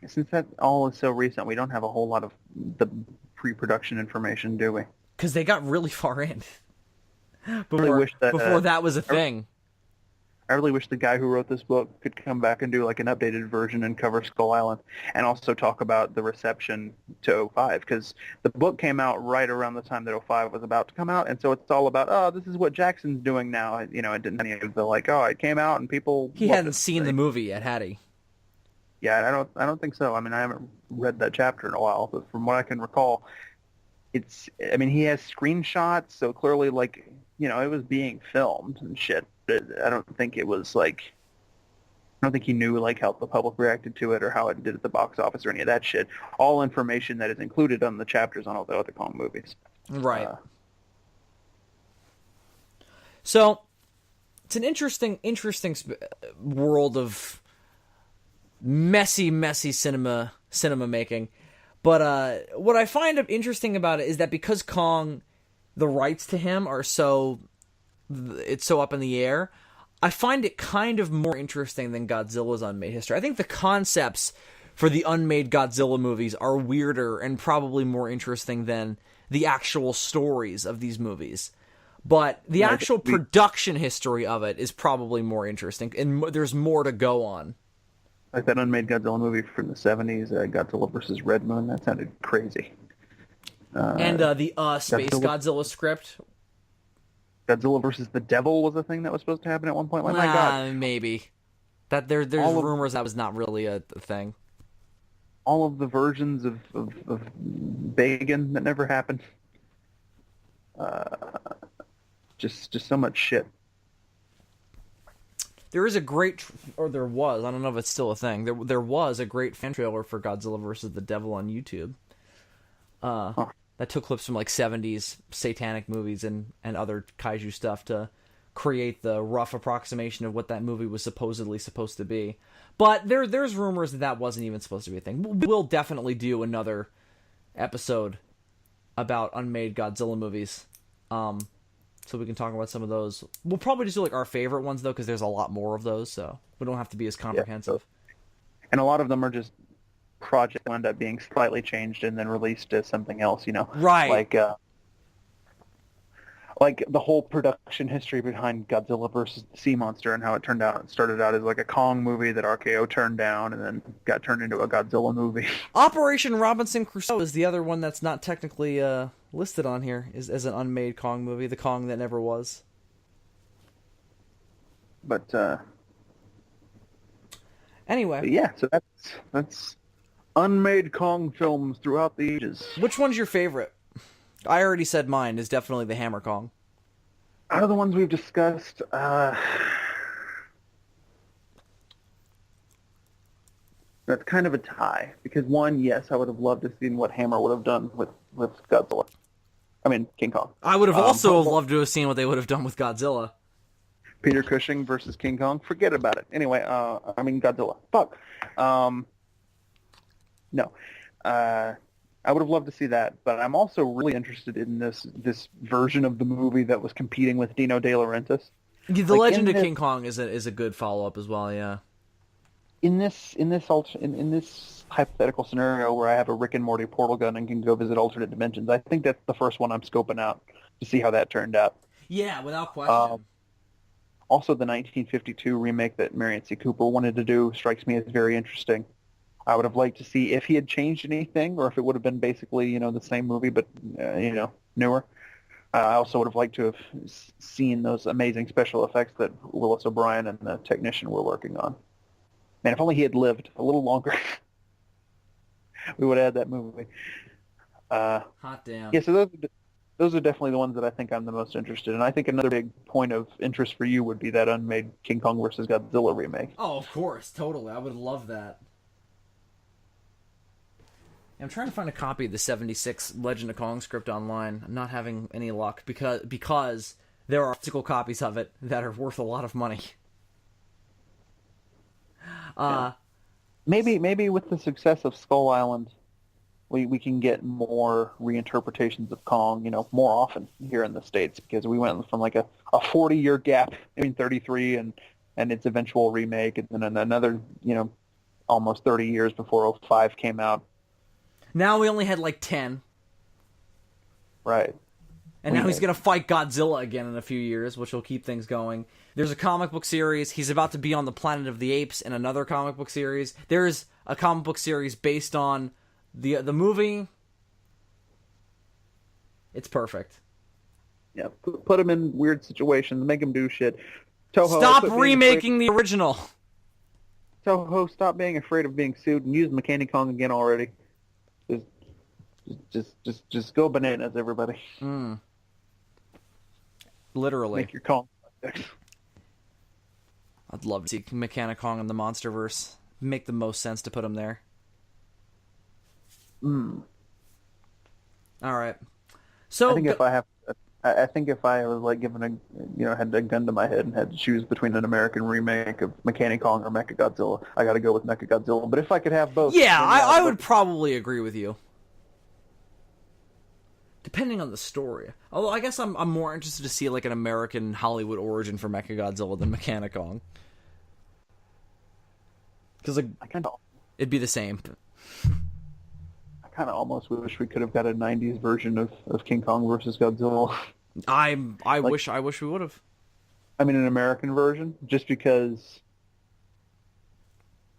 Since that all is so recent, we don't have a whole lot of the pre-production information, do we? Because they got really far in before that was a thing. I really wish the guy who wrote this book could come back and do like an updated version and cover Skull Island, and also talk about the reception to 05, because the book came out right around the time that 05 was about to come out, and so it's all about, this is what Jackson's doing now. It didn't any of the it came out and people. He hadn't seen the movie yet, had he? Yeah, I don't think so. I mean, I haven't read that chapter in a while, but from what I can recall, he has screenshots, so clearly, it was being filmed and shit. But I don't think it was I don't think he knew how the public reacted to it or how it did at the box office or any of that shit. All information that is included on the chapters on all the other Kong movies. Right. So it's an interesting world of messy cinema making. But what I find interesting about it is that because Kong, the rights to him are it's so up in the air, I find it kind of more interesting than Godzilla's Unmade history. I think the concepts for the Unmade Godzilla movies are weirder and probably more interesting than the actual stories of these movies. But the actual production history of it is probably more interesting, and there's more to go on. Like that Unmade Godzilla movie from the 70s, Godzilla vs. Red Moon, that sounded crazy. And the Space Godzilla script. Godzilla versus the Devil was a thing that was supposed to happen at one point. My God. Maybe. There's rumors that was not really a thing. All of the versions of Bagan that never happened. Just so much shit. There is a great, or there was, I don't know if it's still a thing, there was a great fan trailer for Godzilla vs. the Devil on YouTube. That took clips from 70s satanic movies and other kaiju stuff to create the rough approximation of what that movie was supposedly supposed to be. But there's rumors that wasn't even supposed to be a thing. We'll definitely do another episode about unmade Godzilla movies. So we can talk about some of those. We'll probably just do our favorite ones, though, because there's a lot more of those, so we don't have to be as comprehensive. Yeah, and a lot of them are just projects will end up being slightly changed and then released as something else, Right. Like the whole production history behind Godzilla versus the Sea Monster and how it started out as a Kong movie that RKO turned down and then got turned into a Godzilla movie. Operation Robinson Crusoe is the other one that's not technically listed on here as an unmade Kong movie, the Kong that never was. But anyway, yeah, so that's unmade Kong films throughout the ages. Which one's your favorite? I already said mine is definitely the Hammer Kong. Out of the ones we've discussed, that's kind of a tie. Because one, yes, I would have loved to see what Hammer would have done with Godzilla. I mean, King Kong. I would have also loved to have seen what they would have done with Godzilla. Peter Cushing versus King Kong? Forget about it. Anyway, Godzilla. Fuck. No. I would have loved to see that, but I'm also really interested in this version of the movie that was competing with Dino De Laurentiis. The Like, Legend of King Kong is a good follow up as well. Yeah. in this hypothetical scenario where I have a Rick and Morty portal gun and can go visit alternate dimensions, I think that's the first one I'm scoping out to see how that turned out. Yeah, without question. Also, the 1952 remake that Marion C. Cooper wanted to do strikes me as very interesting. I would have liked to see if he had changed anything, or if it would have been basically, the same movie but newer. I also would have liked to have seen those amazing special effects that Willis O'Brien and the technician were working on. Man, if only he had lived a little longer, we would have had that movie. Hot damn. Yeah, so those are definitely the ones that I think I'm the most interested in. I think another big point of interest for you would be that unmade King Kong versus Godzilla remake. Oh, of course, totally. I would love that. I'm trying to find a copy of the 76 Legend of Kong script online. I'm not having any luck because there are physical copies of it that are worth a lot of money. Yeah. Maybe with the success of Skull Island, we can get more reinterpretations of Kong, more often here in the States, because we went from like a 40-year gap between 33 and its eventual remake, and then another, almost 30 years before 05 came out. Now we only had like 10. Right. And now he's going to fight Godzilla again in a few years, which will keep things going. There's a comic book series. He's about to be on the Planet of the Apes in another comic book series. There's a comic book series based on the movie. It's perfect. Yeah, put him in weird situations, make him do shit. Toho, stop remaking the original. Toho, stop being afraid of being sued and use Mechanic Kong again already. Just go bananas, everybody. Literally. Make your Kong. I'd love to see Mechanic Kong in the MonsterVerse. Make the most sense to put him there. All right. So I think if I was like given had a gun to my head and had to choose between an American remake of Mechanic Kong or Mechagodzilla, I got to go with Mechagodzilla. But if I could have both, yeah, I would probably agree with you. Depending on the story. Although I guess I'm more interested to see like an American Hollywood origin for Mechagodzilla than Mechanic Kong. Because it'd be the same. I kind of almost wish we could have got a 90s version of King Kong versus Godzilla. I wish we would have. I mean, an American version, just because,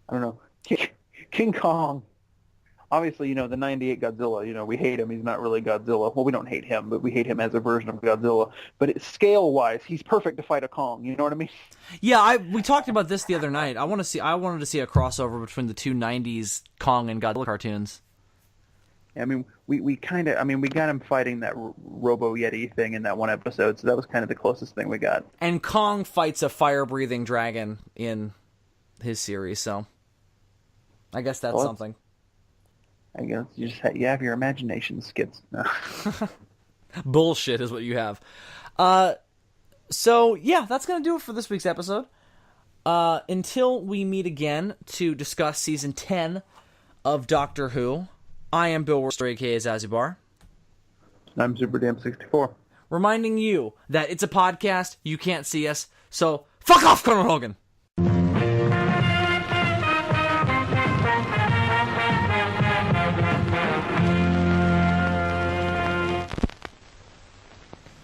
I don't know, King Kong, obviously, the 98 Godzilla, we hate him. He's not really Godzilla. Well, we don't hate him, but we hate him as a version of Godzilla. But scale-wise, he's perfect to fight a Kong. You know what I mean? Yeah, we talked about this the other night. I wanted to see a crossover between the two 90s Kong and Godzilla cartoons. I mean, we got him fighting that Robo Yeti thing in that one episode, so that was kind of the closest thing we got. And Kong fights a fire-breathing dragon in his series, so I guess that's something. I guess you have your imagination skits. Bullshit is what you have. So, yeah, that's going to do it for this week's episode. Until we meet again to discuss Season 10 of Doctor Who, I am Bill Worcester, a.k.a. Zazibar. I'm SuperDam64. Reminding you that it's a podcast, you can't see us, so fuck off, Colonel Hogan!